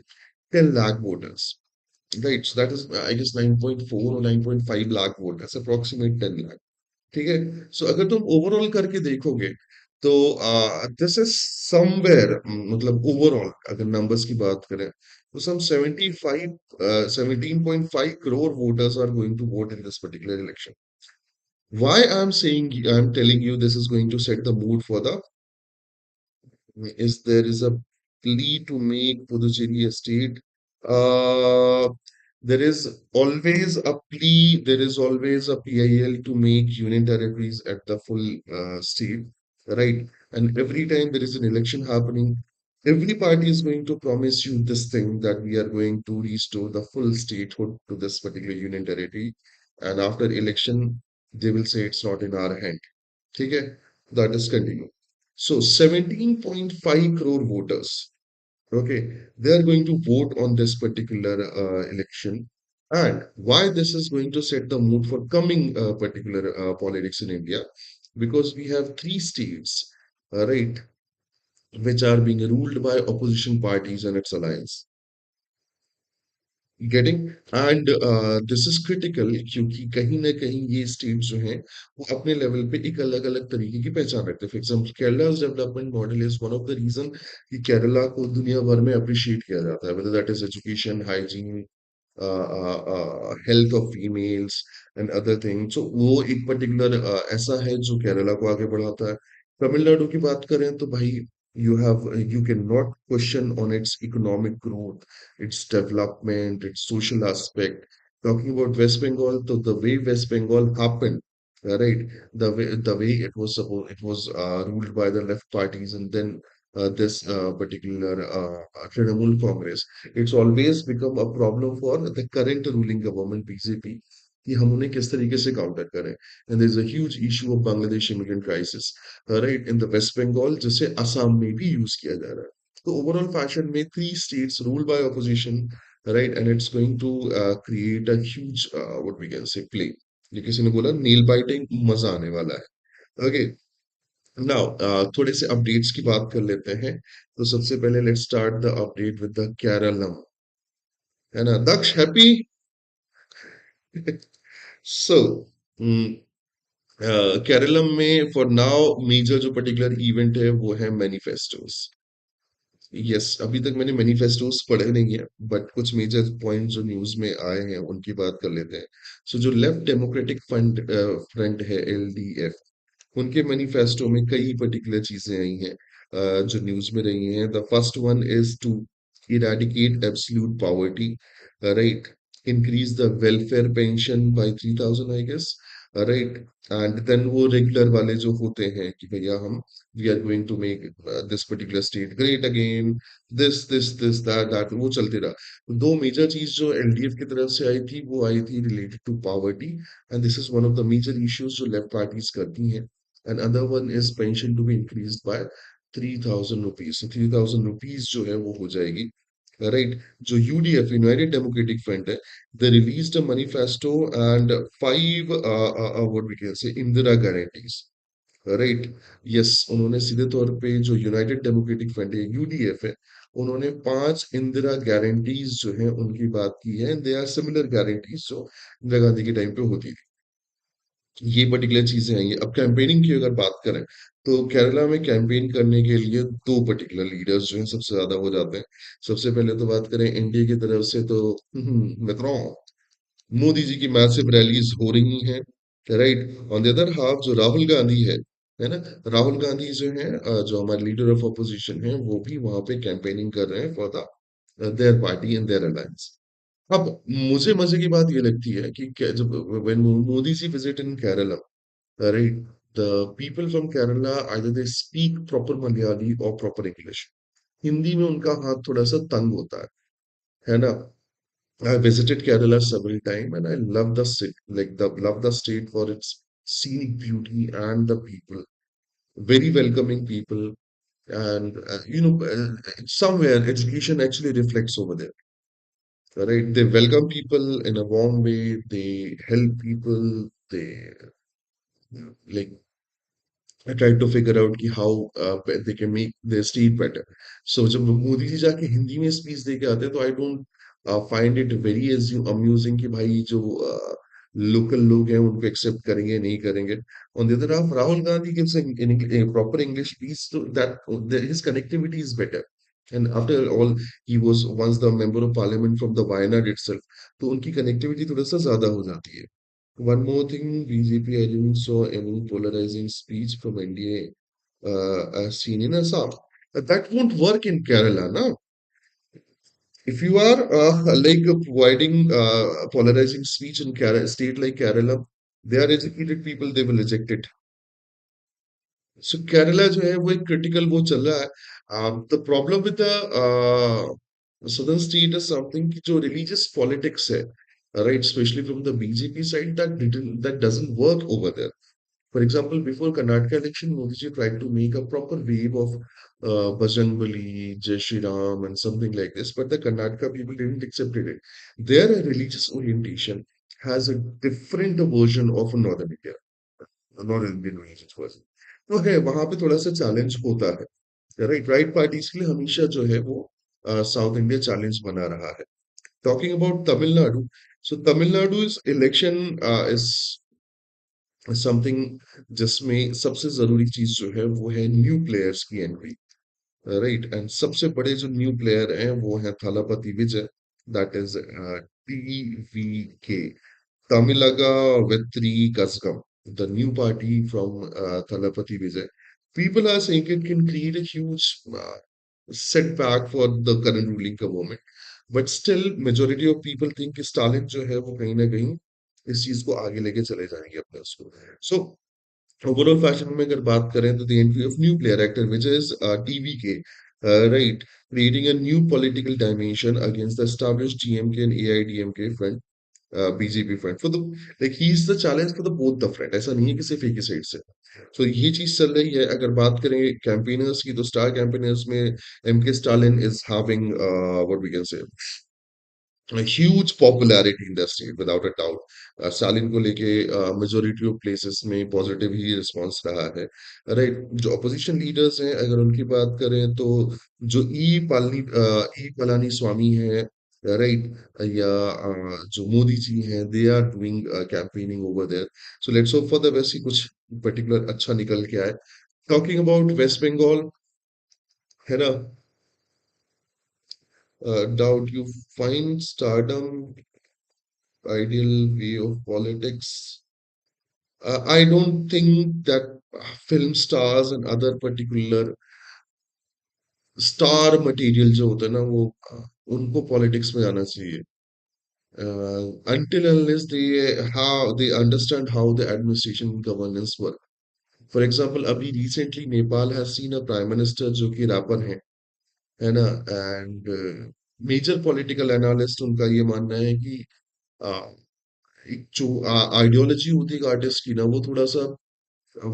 10 lakh voters. Right, so that is I guess 9.4 or 9.5 lakh vote, that's approximate 10 lakh. ठीक है. सो अगर तुम overall करके देखोगे तो this is somewhere, मतलब overall अगर numbers की बात करें तो सम 75 17.5 crore voters are going to vote in this particular election. Why I'm telling you this is going to set the mood for the is there is a plea to make Puducherry a state. Uh, there is always a plea, there is always a PIL to make union territories at the full state, right? And every time there is an election happening, every party is going to promise you this thing that we are going to restore the full statehood to this particular union territory. And after election, they will say it's not in our hand. ठीक है? That is continue. So 17.5 crore voters, okay, they are going to vote on this particular election. And why this is going to set the mood for coming particular politics in India? Because we have three states, right, which are being ruled by opposition parties and its alliance. Getting and this is critical क्योंकि कहीं ना कहीं ये state जो हैं वो अपने level पे एक अलग अलग तरीके की पहचान रखते हैं. For example Kerala development model is one of the region कि केरला को दुनिया भर में अप्रिशिएट किया जाता है, whether that is education, hygiene, health of females and other things. So वो एक पर्टिकुलर ऐसा है जो केरला को आगे बढ़ाता है. तमिलनाडु की बात करें तो भाई you cannot question on its economic growth, its development, its social aspect. Talking about West Bengal, so the way West Bengal happened, right? The way it was ruled by the left parties, and then this particular Trinamool Congress. It's always become a problem for the current ruling government BJP कि हम उन्हें किस तरीके से counter करें. And there's a huge issue of Bangladesh immigrant crisis, right, in the West Bengal, जिसे असम में भी यूज किया जा रहा है. तो ओवरऑल फैशन में three states ruled by opposition, right, and it's going to create a huge what we can say play. ये किसी ने बोला नेल बाइटिंग मजा आने वाला है. ओके. नाउ थोड़े से अपडेट्स की बात कर लेते हैं. तो सबसे पहले let's start the update with the Keralam, है ना दक्ष हैप्पी. सो केरलम में फॉर नाउ मेजर जो पर्टिकुलर इवेंट है वो है मैनिफेस्टोस. यस, अभी तक मैंने मैनिफेस्टोस पढ़े नहीं है, बट कुछ मेजर पॉइंट जो न्यूज में आए हैं उनकी बात कर लेते हैं. सो जो लेफ्ट डेमोक्रेटिक फंड फ्रंट है एलडीएफ, उनके मैनिफेस्टो में कई पर्टिकुलर चीजें आई हैं जो न्यूज में रही हैं. The first one is to eradicate absolute poverty, right, increase the welfare pension by 3,000 I guess, right. And then वो रेगुलर वाले जो होते हैं कि भैया हम we are going to make this particular state great again, this that वो चलते रहा. तो दो मेजर चीज जो एलडीएफ की तरफ से आई थी वो आई थी related to poverty, and this is one of the major issues जो लेफ्ट पार्टीज करती हैं. And other one is pension to be increase by 3,000 rupees. तो 3,000 रुपीज जो है वो हो जाएगी, राइट. जो यूडीएफ यूनाइटेड डेमोक्रेटिक फ्रंट है, they released a manifesto and five what we can say Indira guarantees, right. Yes, उन्होंने सीधे तौर पे जो यूनाइटेड डेमोक्रेटिक फ्रंट है यूडीएफ है, उन्होंने 5 इंदिरा गारंटीज जो है उनकी बात की है. दे आर सिमिलर गारंटीज जो इंदिरा गांधी के टाइम पे होती थी. ये पर्टिकुलर चीजें आई हैं. अब कैंपेनिंग की अगर बात करें तो केरला में कैंपेन करने के लिए दो पर्टिकुलर लीडर्स जो हैं सबसे ज्यादा हो जाते हैं. सबसे पहले तो बात करें इंडिया की तरफ से तो मित्रों, मोदी जी की मैसिव रैलीज हो रही हैं, right. On the other half जो राहुल गांधी है ना, राहुल गांधी जो है जो हमारे लीडर ऑफ अपोजिशन है, वो भी वहां पे कैंपेनिंग कर रहे हैं for the their party and their alliance. अब मुझे मजे की बात ये लगती है कि जब when Modi ji visit in Kerala, right, the people from Kerala either they speak proper Malayali or proper English. Hindi में उनका हाथ थोड़ा सा तंग होता है ना. I visited Kerala several times and I love the state, like the love the state for its scenic beauty and the people, very welcoming people, and somewhere education actually reflects over there, right. They welcome people in a warm way, they help people, they like try to figure out कि how they can make their state better. So जब मोदी जी जाके हिंदी में speech दे के आते हैं तो I don't find it very amusing कि भाई जो लोकल लोग हैं उनको एक्सेप्ट करेंगे नहीं करेंगे. On the other half, Rahul Gandhi gives a proper English speech, so that his connectivity is better. And after all, he was once the member of parliament from the Wayanad itself. तो उनकी connectivity थोड़ा सा ज्यादा हो जाती है. One more thing, BJP, I didn't saw any polarizing speech from NDA as seen in Assam. That won't work in Kerala, no? If you are providing polarizing speech in Kerala, state like Kerala, they are educated people, they will reject it. So Kerala जो है वो एक critical वो चल रहा है. The problem with the southern state is something कि जो religious politics है, right, especially from the BJP side, that doesn't work over there. For example, before Karnataka election, Modi ji tried to make a proper wave of Bajrangbali, Jai Shri Ram, and something like this, but the Karnataka people didn't accept it. Their religious orientation has a different version of Northern India, Northern Indian religious version. तो है वहां पे थोड़ा सा challenge होता है, right. Right parties के लिए हमेशा जो है वो साउथ इंडिया चैलेंज बना रहा है. Talking about Tamil Nadu, so Tamil Nadu is election is something जिसमें सबसे जरूरी चीज जो है वो है न्यू प्लेयर्स की एंट्री, राइट. एंड सबसे बड़े जो न्यू प्लेयर हैं वो है Thalapathy Vijay, that is TVK, Tamilaga Vetri Kasgam, the new party from Thalapathy Vijay. People are saying it can create a huge setback for the current ruling government. But still, majority of people think कि Stalin जो है वो कहीं ना कहीं इस चीज को आगे लेके चले जाएंगे अपने उसको. सो ओवरऑल फैशन में अगर बात करें तो the entry of new player actor which is TVK, right, creating a new political dimension against the established DMK and AIDMK front, BJP front. For the like he is the challenge for the both the front. ऐसा नहीं है कि सिर्फ एक ही side से. तो ये चीज चल रही है. अगर बात करें कैंपेनर्स की तो स्टार कैंपेनर्स में MK Stalin is having what we can say a huge popularity in the state without a doubt. Stalin को लेके मेजोरिटी ऑफ प्लेसेस में पॉजिटिव ही रिस्पांस रहा है, राइट. जो अपोजिशन लीडर्स हैं अगर उनकी बात करें तो जो ई पलानी स्वामी है, राइट, या जो मोदी जी हैं, they are doing campaigning over there. So let's hope for the best कि कुछ पर्टिकुलर अच्छा निकल के आए. टॉकिंग अबाउट वेस्ट बंगाल, है ना, doubt you find stardom ideal way of politics. I don't think that film stars and other particular star material जो होता है ना वो उनको पॉलिटिक्स में आना चाहिए. Until unless they understand how the administration and governance work. For example, अभी recently Nepal has seen a prime minister जो कि रैपर है ना. एंड मेजर पॉलिटिकल एनालिस्ट उनका ये मानना है कि एक जो आइडियोलॉजी होती है आर्टिस्ट की ना वो थोड़ा सा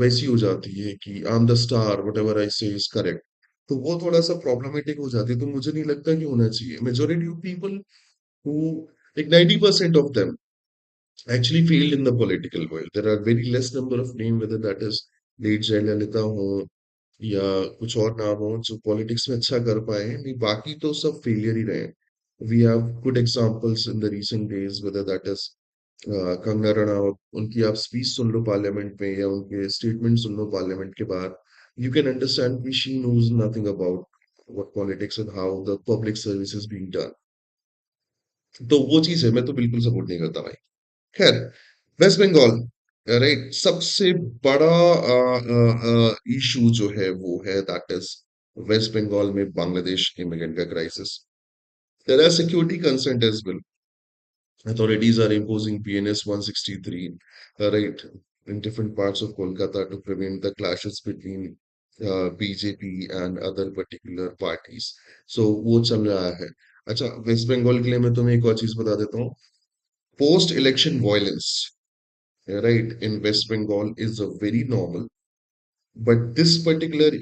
वैसी हो जाती है कि I am the star what ever I से इज करेक्ट. तो वो थोड़ा सा प्रॉब्लमेटिक हो जाती है. तो मुझे नहीं लगता कि होना चाहिए. Majority of people who like 90% of them actually failed in the political world. There are very less number of names, whether that is late Jayalalitha हो या कुछ और नाम हो जो पॉलिटिक्स में अच्छा कर पाए हैं. नहीं, बाकी तो सब फेलियर ही रहे. We have good examples in the recent days, whether that is Kangana Ranaut. उनकी आप स्पीच सुन लो पार्लियामेंट में या उनके स्टेटमेंट सुन लो पार्लियामेंट के बाद, यू कैन अंडरस्टैंड कि she knows nothing about what politics and how the public service is being done. तो वो चीज है, मैं तो बिल्कुल सपोर्ट नहीं करता भाई. खैर, वेस्ट बंगाल, राइट, सबसे बड़ा इशू जो है वो है दैट इज वेस्ट बंगाल में बांग्लादेश इमिग्रेंट का crisis. There are security concern as well. Authorities are imposing PNS 163, right, in different parts of Kolkata to prevent the clashes between BJP and other particular parties. So वो चल रहा है. अच्छा, waste Bengal के लिए मैं तुम्हें एक और चीज बता देता हूँ. Post election violence, right, in West Bengal is a very normal. But this particular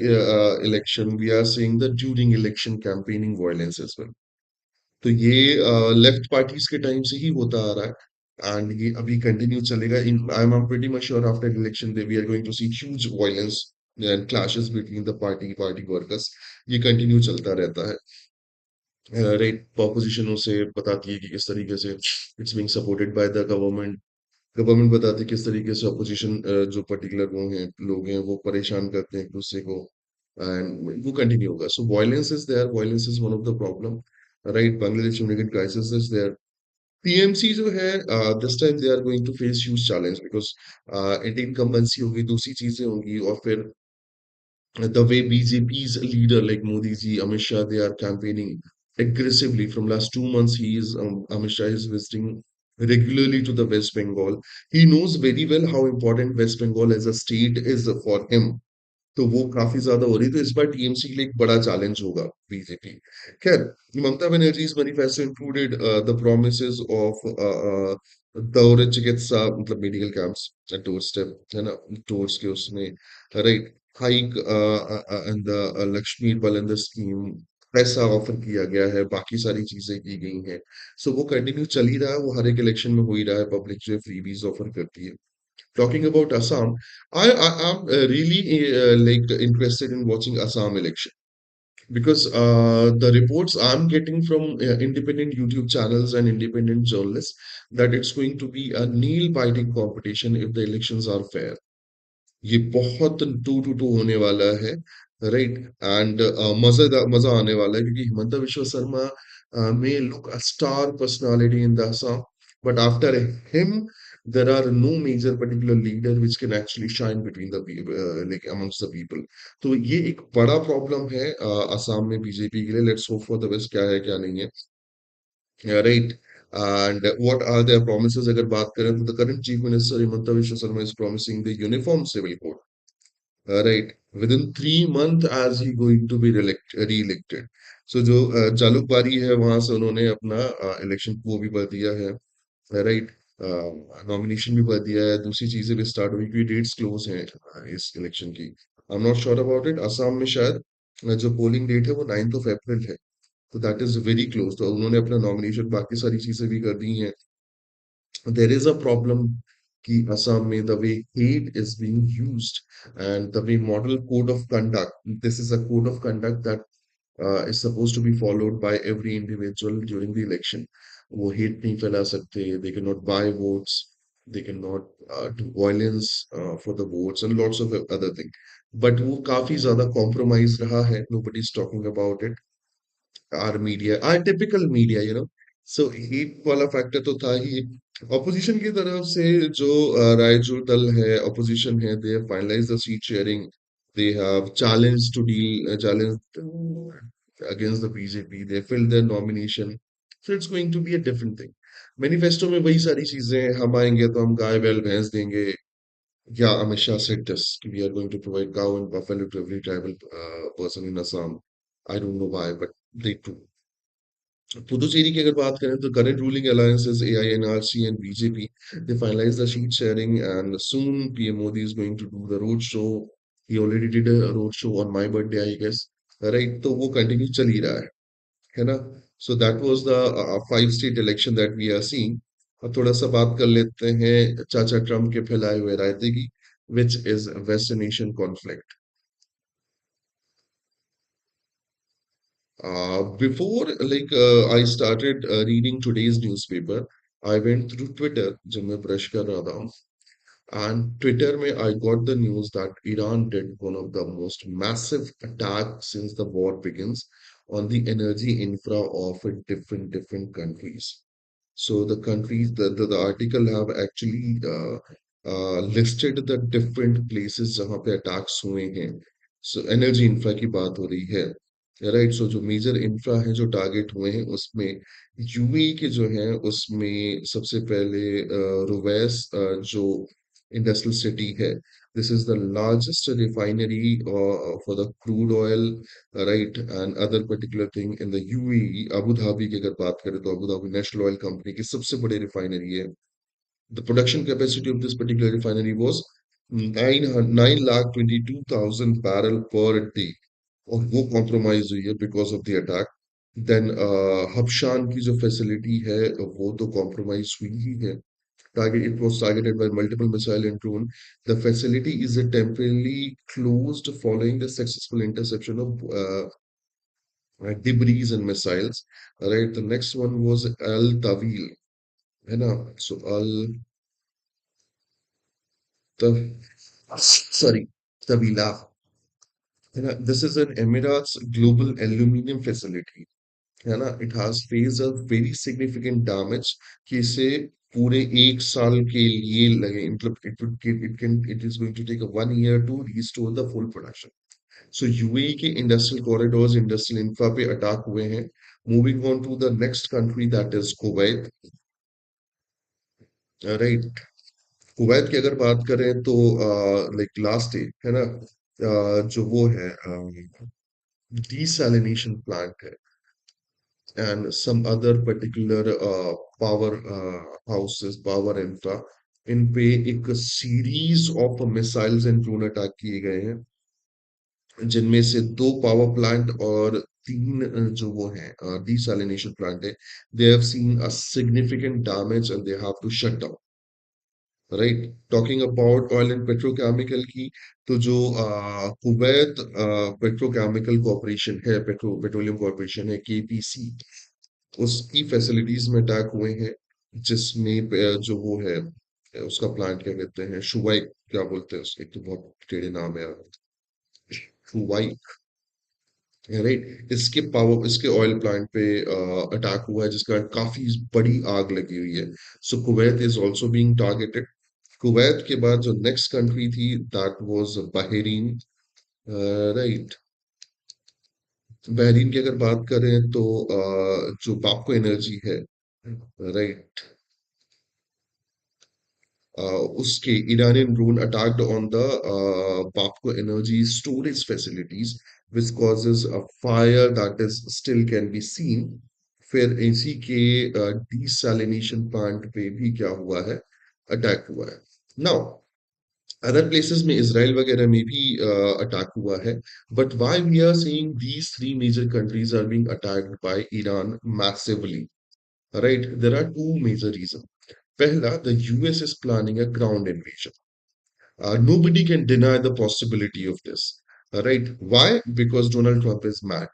election, we are seeing the during election campaigning violence as well. तो ये लेफ्ट पार्टीज के टाइम से ही होता आ रहा है एंड ये अभी कंटिन्यू चलेगा. In I am pretty much sure after election they we are going to see huge violence and clashes between the party workers. ये कंटिन्यू चलता रहता है. राइट पॉपोजिशन उसे बताती है कि किस तरीके से it's being supported by the government. Government बताती है किस तरीके से अपोजिशन जो पर्टिकुलर वो हैं लोग हैं वो परेशान करते हैं एक दूसरे को, एंड वो कंटिन्यू होगा। So violence is there, violence is one of the problem, right. Bangladesh humanitarian crisis is there. PMC जो है this time they are going to face huge challenge because anti incumbency होगी, दूसरी चीजें होंगी, और फिर the way BJP's leader like Modi ji, Amit Shah, they are campaigning aggressively from last 2 months. Amit Shah is visiting regularly to the West Bengal. He knows very well how important West Bengal as a state is for him. तो वो काफी ज्यादा हो रही है, तो इस बार TMC के लिए एक बड़ा चैलेंज होगा बीजेपी। खैर, Mamata Banerjee's manifesto included the promises of दौरे चिकित्सा मतलब मेडिकल कैंप्स डोर स्टेप है ना, डोर्स के उसमें, right. Hike and the Lakshmi बलंदर स्कीम, पैसा ऑफर किया गया है, बाकी सारी चीजें की गई हैं। सो वो कंटिन्यू चल ही रहा है, वो हर एक इलेक्शन में हो ही रहा है, पब्लिक जो है फ्रीबीज ऑफर करती है। Talking about Assam, I am really like interested in watching Assam election because the reports I'm getting from independent YouTube channels and independent journalists that it's going to be a nail-biting competition if the elections are fair. ये बहुत to to to होने वाला है, right. And मजा आने वाला है क्योंकि Himanta Biswa Sharma may look a star personality in the Assam, but after him there are no major particular leader which can actually shine between the people, like amongst the people. तो ये एक बड़ा प्रॉब्लम है असम में बीजेपी के लिए। Let's hope for the best, क्या है क्या नहीं है, right. And what are their promises अगर बात करें तो the current chief minister Himanta Biswa Sarma is promising the uniform civil code, right, within 3 months as he going to be re-elected. So जो जालुकबारी है वहां से उन्होंने अपना इलेक्शन वो भी भर दिया है, राइट। नॉमिनेशन भी भर दिया है, दूसरी चीजें भी स्टार्ट हुई क्योंकि डेट्स क्लोज हैं इस इलेक्शन की। I am not sure about it, Assam में शायद जो पोलिंग डेट है वो 9th of April है, तो दैट इज वेरी क्लोज। तो उन्होंने अपना नॉमिनेशन बाकी सारी चीजें भी कर दी हैं। There is a problem कि Assam में the way hate is being used and the way model code of conduct, this is a code of conduct that is supposed to be followed by every individual during the election. वो hate नहीं फैला सकते, they cannot buy votes, they cannot do violence for the votes and lots of other things. But वो काफी ज्यादा compromise रहा है, nobody is talking about it, our media, our typical media, you know. So heat वाला factor तो था ही। Opposition की तरफ से जो रायजोर दल है, ऑपोजिशन है, they have finalised the seat sharing, they have challenge against the BJP, they filled their nomination. So it's going to be a different thing. Manifesto में वही सारी चीजें हैं, हम आएंगे तो हम गाय बैल भैंस देंगे, या अमित शाह said this कि we are going to provide cow and buffalo to every tribal person in Assam. I don't know why, but they do. Puducherry की अगर बात करें तो current ruling alliances AINRC and BJP, they finalized the sheet sharing and soon PM Modi is going to do the road show. He already did a road show on my birthday, I guess. Right, तो वो continue चल ही रहा है ना। So that was the 5 state election that we are seeing. अब थोड़ा सा बात कर लेते हैं चाचा ट्रम्प के फैलाए हुए रायते की, which is Western Asian conflict. Before I started reading today's newspaper, I went through Twitter जब मैं ब्रश कर रहा था, and Twitter में I got the news that Iran did one of the most massive attacks since the war begins on the energy infra of different countries. So the countries, the article have actually listed the different places जहाँ पे attacks हुए हैं. So energy infra की बात हो रही है, right. सो जो मेजर इंफ्रा है जो टारगेट हुए हैं उसमें यूएई के जो हैं उसमें सबसे पहले रुवैस जो इंडस्ट्रियल सिटी है, this is the largest refinery for the crude oil, right, and other particular thing in the UAE. Abu Dhabi की अगर बात करें तो Abu Dhabi national oil company की सबसे बड़ी रिफाइनरी है। The production capacity of this particular refinery was 9,22,000 barrel per day, और वो कॉम्प्रोमाइज हुई है because of the attack. Then Habshan की जो फैसिलिटी है वो तो कॉम्प्रोमाइज हुई ही है। Target, it was targeted by multiple missile and drone. The facility is temporarily closed following the successful interception of debris and missiles. Right. The next one was Al Tawil. है ना? So Al Taw sorry, Tawila. है ना? This is an Emirates global aluminium facility. है ना? It has faced a very significant damage कि इसे पूरे एक साल के लिए लगे, मतलब it is going to take a 1 year to restore the full production. So UAE के इंडस्ट्रियल कॉरिडोर्स, इंडस्ट्रियल इंफ्रा पे अटैक हुए हैं. Moving on to the next country that is Kuwait. Right. Kuwait की अगर बात करें तो लाइक लास्ट डे है ना, जो वो है डीसैलिनेशन प्लांट है and some other particular power houses, power infra, इन पे एक series of missiles and drone attack किए गए हैं, जिनमें से दो पावर प्लांट और तीन जो वो है डीसैलिनेशन प्लांट है. They have seen a significant damage and they have to shut down. Right. Talking about oil and petrochemical की, तो जो कुवैत पेट्रोकेमिकल कॉरपोरेशन है, पेट्रोलियम कॉरपोरेशन है, केपीसी, उसकी फैसिलिटीज में अटैक हुए हैं, जिसमें जो वो है उसका प्लांट क्या कहते हैं, शुवाई, क्या बोलते हैं उसके, एक तो बहुत टेढ़े नाम है यार, शुवाई. राइट. इसके ऑयल प्लांट पे अटैक हुआ है, जिसका काफी बड़ी आग लगी हुई है. So Kuwait is also being targeted. Kuwait के बाद जो नेक्स्ट कंट्री थी that was Bahrain. Right. Bahrain की अगर बात करें तो जो बापको एनर्जी है, राइट, उसके Iranian drone attacked on the Bapco energy storage facilities, which causes a fire that is still can be seen. फिर इसी के desalination plant पे भी क्या हुआ है, अटैक हुआ है. Now, other places में इसराइल वगैरह में भी अटैक हुआ है. But why we are saying these three major countries are being attacked by Iran massively? Right? There are two major reasons. Pehla, the US is planning a ground invasion. Nobody can deny the possibility of this. Right? Why? Because Donald Trump is mad.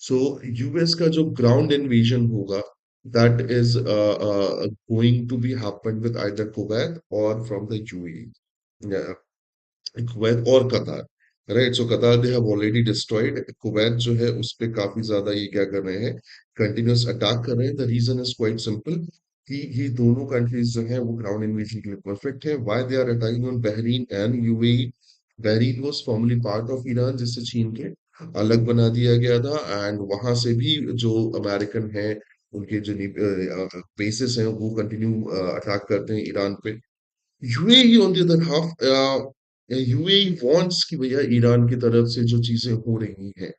So US का जो ground invasion होगा, that is going to be happened with either Kuwait or from the UAE. Yeah. Kuwait और कतार. Right. सो कतार they have already destroyed. Kuwait जो है उस पे काफी ज्यादा ये क्या कर रहे हैं, कंटिन्यूअस अटैक कर रहे हैं. The reason is quite simple कि ये दोनों कंट्रीज जो है वो ग्राउंड इन्वेजन के लिए परफेक्ट है. Why they are attacking on Bahrain and UAE? Bahrain was formally part of Iran, जिससे चीन के अलग बना दिया गया था, एंड वहां से भी जो अमेरिकन है, उनके जो बेसिस हैं वो कंटिन्यू अटैक करते हैं ईरान पे. UAE on the other half, UAE wants कि भैया ईरान की तरफ से जो चीजें हो रही हैं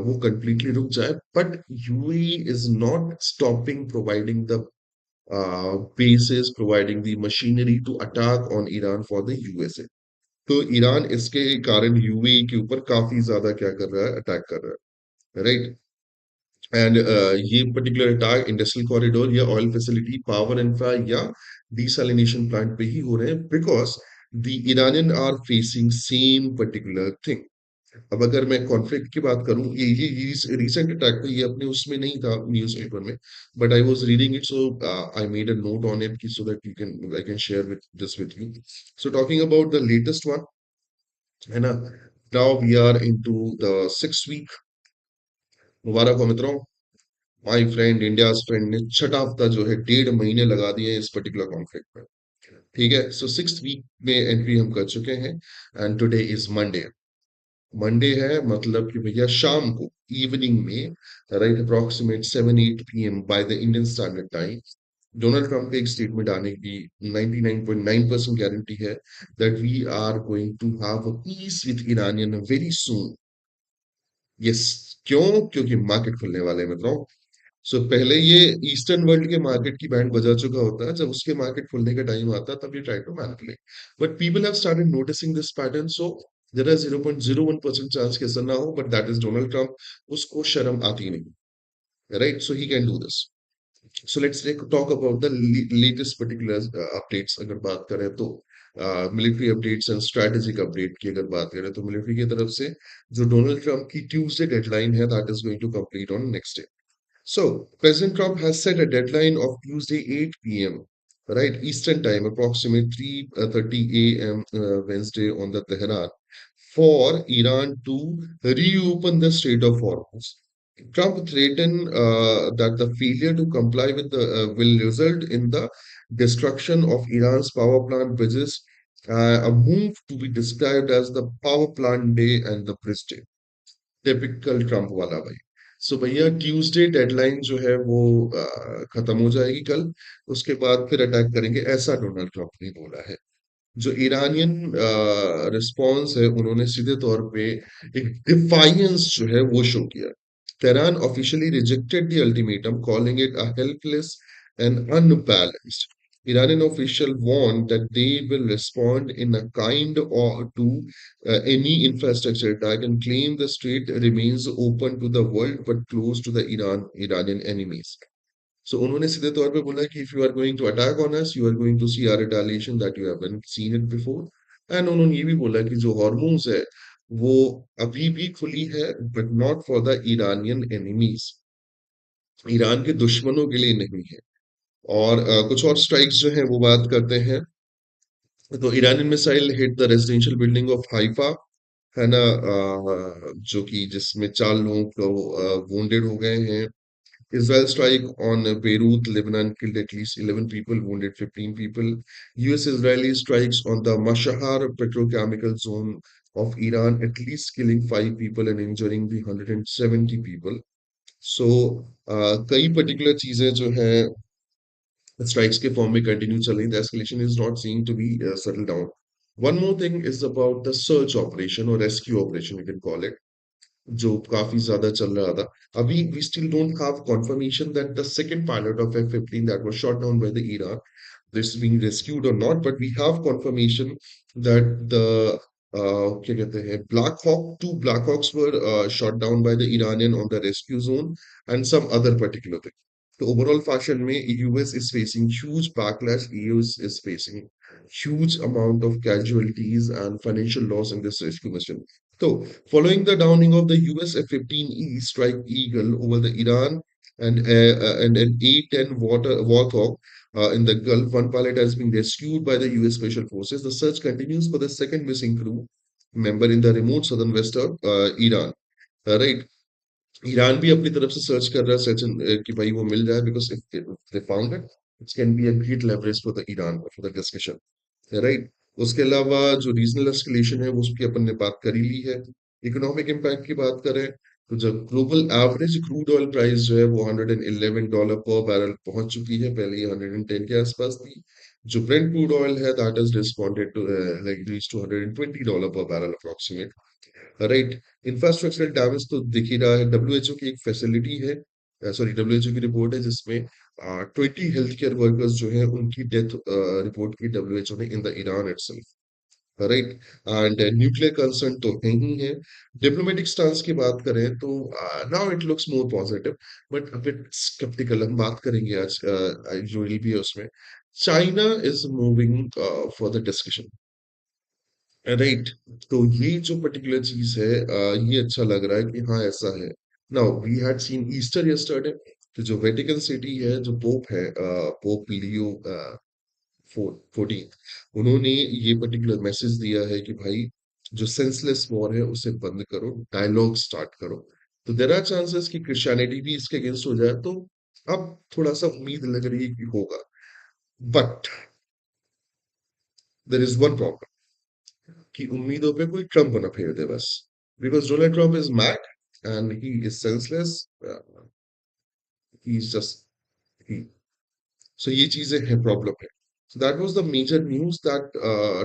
वो कंप्लीटली रुक जाए, but UAE is not stopping providing the bases, providing the machinery to attack on Iran for the USA. तो ईरान इसके कारण यूएई के ऊपर काफी ज्यादा क्या कर रहा है, अटैक कर रहा है. राइट. एंड ये पर्टिकुलर अटैक इंडस्ट्रियल कॉरिडोर या ऑयल फैसिलिटी, पावर इंफ्रा या डिसैलिनेशन प्लांट पे ही हो रहे हैं, because the Iranian are facing same particular thing. अब अगर मैं कॉन्फ्लिक्ट की बात करूं, ये रिसेंट अटैक था, ये अपने उसमें नहीं था न्यूज़पेपर में, but I was reading it, so I made a note on it so that you can I can share with this with you. So talking about the latest one, है ना, now we are into the 6 week. मुबारक हो मित्रों. My friend, India's friend ने छठा हफ्ता जो है, 1.5 महीने लगा दिए हैं इस पर्टिकुलर कॉन्फ्लिक्ट में. ठीक है. सो 6 वीक में एंट्री हम कर चुके हैं, and today is Monday. Monday है मतलब कि भैया शाम को, इवनिंग में, right, approximate 7-8 PM by the Indian standard time, Donald Trump के एक स्टेटमेंट आने की 99.9% गारंटी है that we are going to have a peace with Iranian very soon. Yes. क्यों? क्योंकि मार्केट खुलने वाले हैं मित्रों. सो पहले ये ईस्टर्न वर्ल्ड के मार्केट की बैंड बजा चुका होता है, जब उसके मार्केट खुलने का टाइम आता है तब ये try to manipulate. But people have started noticing this pattern. So there are 0.01% chance कि ऐसा ना हो, but that is Donald Trump. उसको शर्म आती नहीं. Right. So he can do this. So let's talk about the latest particular updates अगर बात करें तो, military updates and strategic update की अगर बात करें तो मिलिट्री की तरफ से जो डोनाल्ड ट्रंप की ट्यूसडे डेडलाइन है that is going to complete on next day. So, President Trump has set a deadline of Tuesday 8 p.m., right, Eastern Time, approximately 3:30 a.m. Wednesday on the Tehran, for Iran to reopen the Strait of Hormuz. Trump threatened that the failure to comply with the will result in the destruction of Iran's power plant bridges, a move to be described as the power plant day and the bridge day. Typical Trump वाला भाई. सो भैया Tuesday deadline जो है वो खत्म हो जाएगी कल. उसके बाद फिर अटैक करेंगे, ऐसा डोनाल्ड ट्रम्प ने बोला है. जो ईरानियन रिस्पॉन्स है, उन्होंने सीधे तौर पे एक डिफाइंस जो है वो शो किया. Tehran officially rejected the ultimatum, calling it a helpless and unbalanced. Iranian official warned that they will respond in a kind or to any infrastructure attack and claim the strait remains open to the world but closed to the Iranian enemies. So उन्होंने सीधे तौर पे बोला कि if you are going to attack on us, you are going to see our retaliation that you haven't seen it before. And उन्होंने ये भी बोला कि जो हॉर्मूज है वो अभी भी खुली है, but not for the Iranian enemies. Iran के दुश्मनों के लिए नहीं है. और कुछ और स्ट्राइक्स जो हैं वो बात करते हैं. तो Iranian missile hit the residential building of Haifa, है ना, जो कि जिसमें 4 लोगों को वोंडेड हो गए हैं. Israel strike on Beirut, Lebanon killed at least 11 people, wounded 15 people. US-Israeli strikes on the Mashahar petrochemical zone of Iran, at least killing 5 people and injuring the 170 people. So, कई particular चीजें जो है strikes के form में continue चल रही. The escalation is not seen to be settled down. One more thing is about the search operation or rescue operation, you can call it, जो काफी ज्यादा चल रहा था. अभी we still don't have confirmation that the second pilot of F-15 that was shot down by the Iran is being rescued or not, but we have confirmation that the क्या कहते हैं Black Hawk, 2 Black Hawks were shot down by the Iranian on the rescue zone and some other particular thing. The overall fashion में US is facing huge backlash. US is facing huge amount of casualties and financial loss in this rescue mission. So, following the downing of the US F-15E Strike Eagle over the Iran and an A-10 Warthog in the Gulf, one pilot has been rescued by the US Special Forces. The search continues for the second missing crew member in the remote southern west of Iran. Right? Iran भी अपनी तरफ से search कर रहा है सचिन कि भाई वो मिल जाए, because if they found it, it can be a great leverage for the Iran for the discussion. Right. उसके अलावा जो रीजनल एस्केलेशन है वो उसकी अपन ने बात कर ही ली है. इकोनॉमिक इम्पैक्ट की बात करें तो जब global average crude oil price जो है वो $111 पर बैरल पहुंच चुकी है. पहले ये 110 के आसपास थी. जो ब्रेंट क्रूड ऑयल है that has responded to like reach to $120 per barrel approximate. Right. Infrastructural damage तो दिख ही रहा है. डब्ल्यूएचओ की एक फैसिलिटी है, सॉरी डब्ल्यूएचओ की रिपोर्ट है जिसमें 20 हेल्थ केयर वर्कर्स जो हैं उनकी डेथ रिपोर्ट की डब्ल्यूएचओ ने in the Iran itself. Right. And nuclear concern तो है ही है. डिप्लोमेटिक स्टांस की बात करें तो now it looks more positive, but a bit sceptical. हम बात करेंगे आज जो विल भी है उसमें. China is moving for the discussion. Right. तो ये जो पर्टिकुलर चीज है ये अच्छा लग रहा है कि हाँ ऐसा है. Now we had seen Easter yesterday. तो जो वेटिकन सिटी है, जो पोप है, पोप लियो 14, उन्होंने ये पर्टिकुलर मैसेज दिया है कि भाई जो सेंसलेस वॉर है उसे बंद करो, डायलॉग स्टार्ट करो. तो देर आर चांसेस कि क्रिश्चियनिटी भी इसके अगेंस्ट हो जाए. तो अब थोड़ा सा उम्मीद लग रही है कि होगा. But there is one problem कि उम्मीदों पे कोई ट्रम्प ना फेर दे बस. Because Donald Trump is mad and he is senseless. He is just he. So ये चीजें हैं, प्रॉब्लम है. So that was the major news that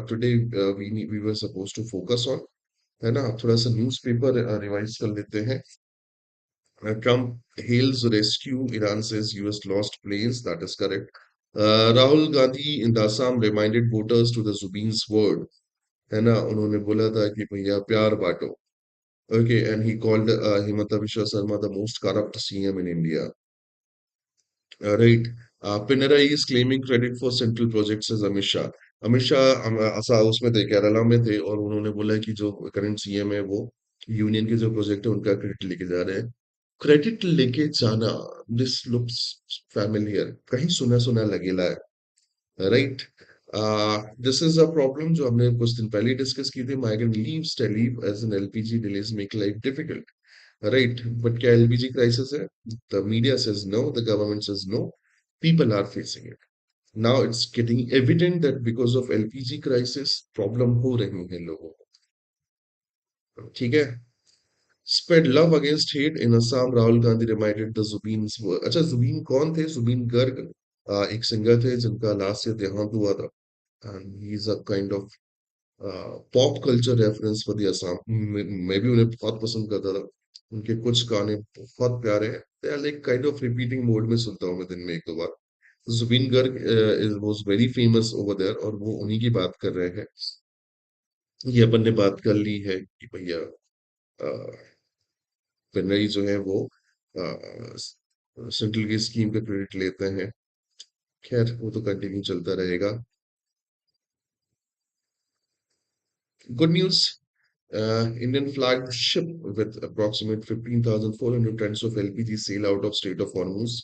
today we were supposed to focus on. है ना. अब थोड़ा सा न्यूज़पेपर रिवाइज कर लेते हैं. Trump hails rescue. Iran says US lost planes. That is correct. Rahul Gandhi in the Assam reminded voters to the Zubin's word. है ना. उन्होंने बोला था कि भैया प्यार बांटो. Okay, and he called Himanta Vishwa Sarma the most corrupt CM in India. Right. Pinarayi is claiming credit for central projects as Amit Shah. Amit Shah उसमें थे, केरला में थे, और उन्होंने बोला कि जो करंट सीएम है वो यूनियन के जो प्रोजेक्ट है उनका क्रेडिट लेके जा रहे हैं। क्रेडिट लेके जाना, दिस लुक्स फैमिलियर, कहीं सुना सुना लगेला है, right? This is a problem जो हमने कुछ दिन पहले डिस्कस की थी। माइग्रेंट लीव्स टेलीव as an LPG delays make life difficult, right? But क्या एलपीजी क्राइसिस है? The media says no, the government says no, people are facing it. Now it's getting evident that because of LPG crisis, problem हो रही है लोगों को, ठीक है? Spread love against hate in Assam, Rahul Gandhi reminded the Zubeen's were. अच्छा, जुबीन कौन थे? जुबीन गर्ग एक सिंगर थे जिनका लास्ट ईयर देहांत हुआ था, and he is a kind of pop culture reference for the Assam. मैं भी उन्हें बहुत पसंद करता था। उनके कुछ गाने बहुत प्यारे हैं, they are like kind of repeating mode में सुनता हूँ मैं दिन में एक दो बार। Zubeen Garg was very famous over there, और वो उन्हीं की बात कर रहे हैं। ये अपन ने बात कर ली है कि भैया पिनरई जो है वो सेंट्रल की स्कीम का क्रेडिट लेते हैं। खैर वो तो कंटिन्यू चलता रहेगा। Good news, Indian flagged ship with approximate 15,400 tons of LPG sail out of Strait of Hormuz.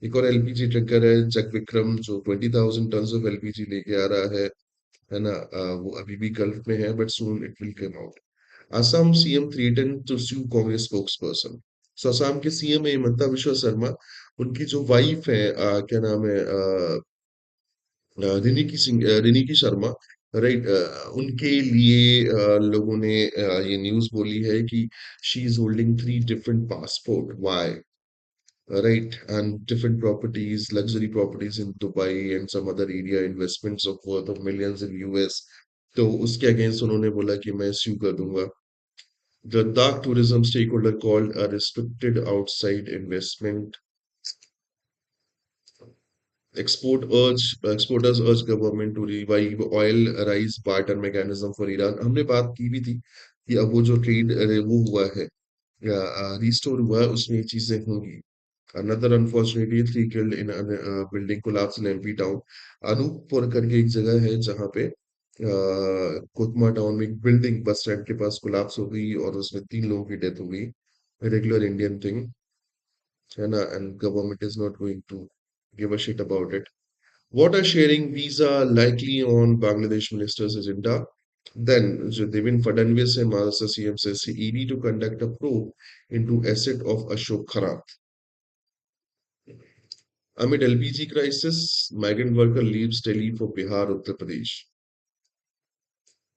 एक और एलपीजी टैंकर है जग विक्रम जो 20,000 टन्स ऑफ एलपीजी लेके आ रहा है ना? वो अभी भी गल्फ में है, but soon it will come out. Assam CM threaten to sue Congress spokesperson. So Assam के सीएम है हिमंता बिश्वा शर्मा, उनकी जो वाइफ है क्या नाम है, रिनी की शर्मा, राइट? उनके लिए लोगों ने ये न्यूज बोली है कि she is holding three different passport, why, right? And different properties, luxury properties in Dubai and some other area, investments of worth of millions in US. तो उसके अगेंस्ट उन्होंने बोला कि मैं स्यू कर दूंगा। The dark tourism stakeholder called a restricted outside investment. Exporters urge government to revive oil rice barter mechanism for Iran. हमने बात की भी थी कि अब वो जो ट्रेड वो हुआ है या रिस्टोर हुआ है, उसमें ये चीजें होंगी। Another unfortunately, three killed in a building collapse in MP town. Anuppur करके एक जगह है जहाँ पे कोतमा टाउन में एक बिल्डिंग बस स्टैंड के पास कोलैप्स हो गई और उसमें 3 लोगों की डेथ हो गई। रेगुलर इंडियन थिंग है ना? And government is not going to give a shit about it. Water sharing visa likely on Bangladesh minister's agenda. Then, Devin Fadnavis and Maharashtra CM says ED to conduct a probe into asset of Ashok Kharat. Amid LPG crisis, migrant worker leaves Delhi for Bihar, Uttar Pradesh.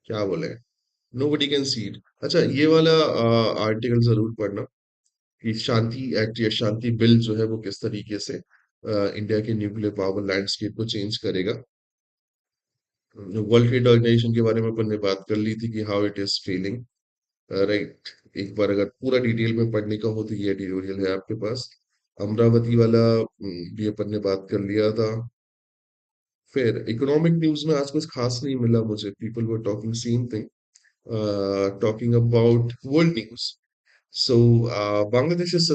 क्या बोले? Nobody can see it. अच्छा, ये वाला article जरूर पढ़ना कि शांति act या शांति bill जो है वो किस तरीके से इंडिया के न्यूक्लियर पावर लैंडस्केप को चेंज करेगा। वर्ल्ड ट्रेड ऑर्गेनाइजेशन के बारे में अपन ने बात कर ली थी कि how it is failing, right? एक बार अगर पूरा डिटेल में पढ़ने का हो तो ये एडिटोरियल है आपके पास। अमरावती वाला भी अपन ने बात कर लिया था। फिर इकोनॉमिक न्यूज में आज कुछ खास नहीं मिला मुझे। People were talking same thing, talking about world news. So Bangladesh is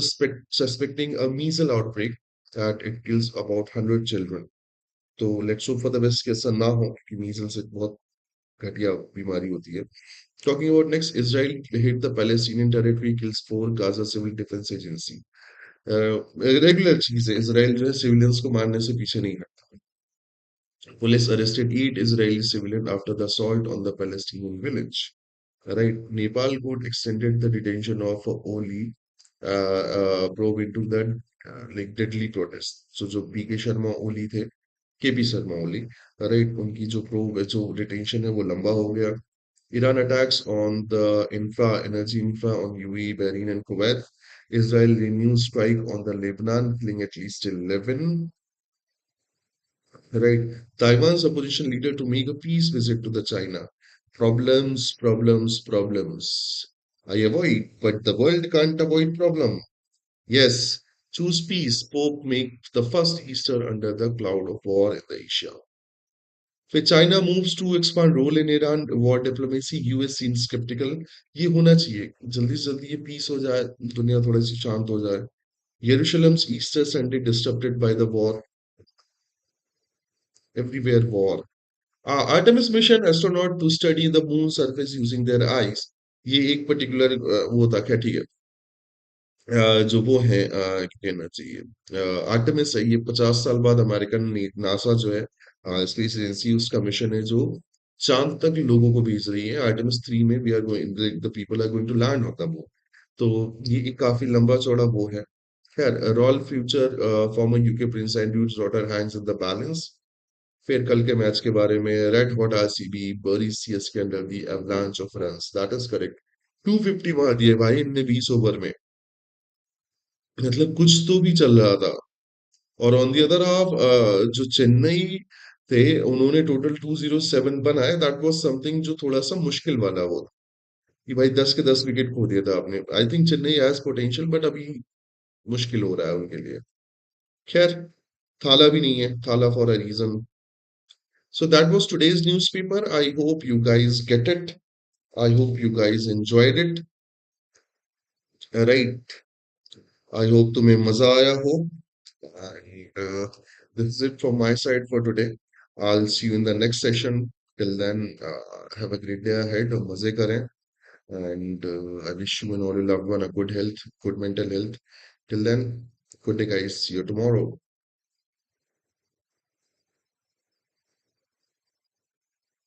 suspecting a measles outbreak that it kills about 100 children. तो let's hope for the best कि ऐसा ना हो, क्योंकि मीजल्स एक बहुत घटिया बीमारी होती है। Talking about next, Israel hit the Palestinian territory, kills 4 Gaza Civil Defense Agency. Regular चीज है, इसराइल जो है सिविलियंस को मारने से पीछे नहीं हटता। Police arrested 8 Israeli civilians after the assault on the Palestinian village. Right, Nepal court extended the detention of Oli probe into the like deadly protest. So जो पीके शर्मा ओली थे, केपी शर्मा ओली, राइट? उनकी जो प्रोब जो डिटेंशन है वो लंबा हो गया। Iran attacks on the energy infra on UAE, Bahrain, and Kuwait. Israel renews strike on the Lebanon, killing at least 11. Right. Taiwan's opposition leader to make a peace visit to the China. Problems, problems, problems. I avoid, but the world can't avoid problem. Yes, choose peace. Pope make the first Easter under the cloud of war in the Asia. फिर China moves to expand role in Iran war diplomacy, US seen sceptical. ये होना चाहिए, जल्दी से जल्दी ये piece हो जाए, दुनिया थोड़ी सी शांत हो जाए। Jerusalem's Easter Sunday disturbed by the war. everywhere war. Artemis mission astronaut to study the moon surface using their eyes. ये एक पर्टिकुलर वो था क्या, ठीक है। जो वो है क्या कहना चाहिए, आर्टेमिस है, ये 50 साल बाद अमेरिकन नासा जो है स्पेस एजेंसी, उसका मिशन है जो चांद तक लोगों को भेज रही है। आर्टेमिस 3 में we are going, the people are going to land on the moon. तो ये एक काफी लंबा चौड़ा वो है। खैर, royal future former UK prince Andrew's daughter hangs in the balance. फिर कल के मैच के बारे में, red hot RCB buries CSK under the avalanche of runs, that is correct. 250 मार दिए भाई इनने 20 ओवर में, मतलब कुछ तो भी चल रहा था। और ऑन दी अदर हाफ जो चेन्नई थे, उन्होंने टोटल 207 बनाए, दैट वाज समथिंग जो थोड़ा सा मुश्किल वाला वो था, कि भाई 10 के 10 विकेट खो दिया था आपने। I think Chennai has potential, but अभी मुश्किल हो रहा है उनके लिए। खैर, थाला भी नहीं है, Thala for a reason. So that was today's newspaper. I hope you guys get it, I hope you guys enjoyed it, right. I hope तुम्हें मजा आया हो। And this is it from my side for today. I'll see you in the next session. Till then, have a great day ahead. और मजे करें. And I wish you and all your loved one a good health, good mental health. Till then, good day, guys. See you tomorrow.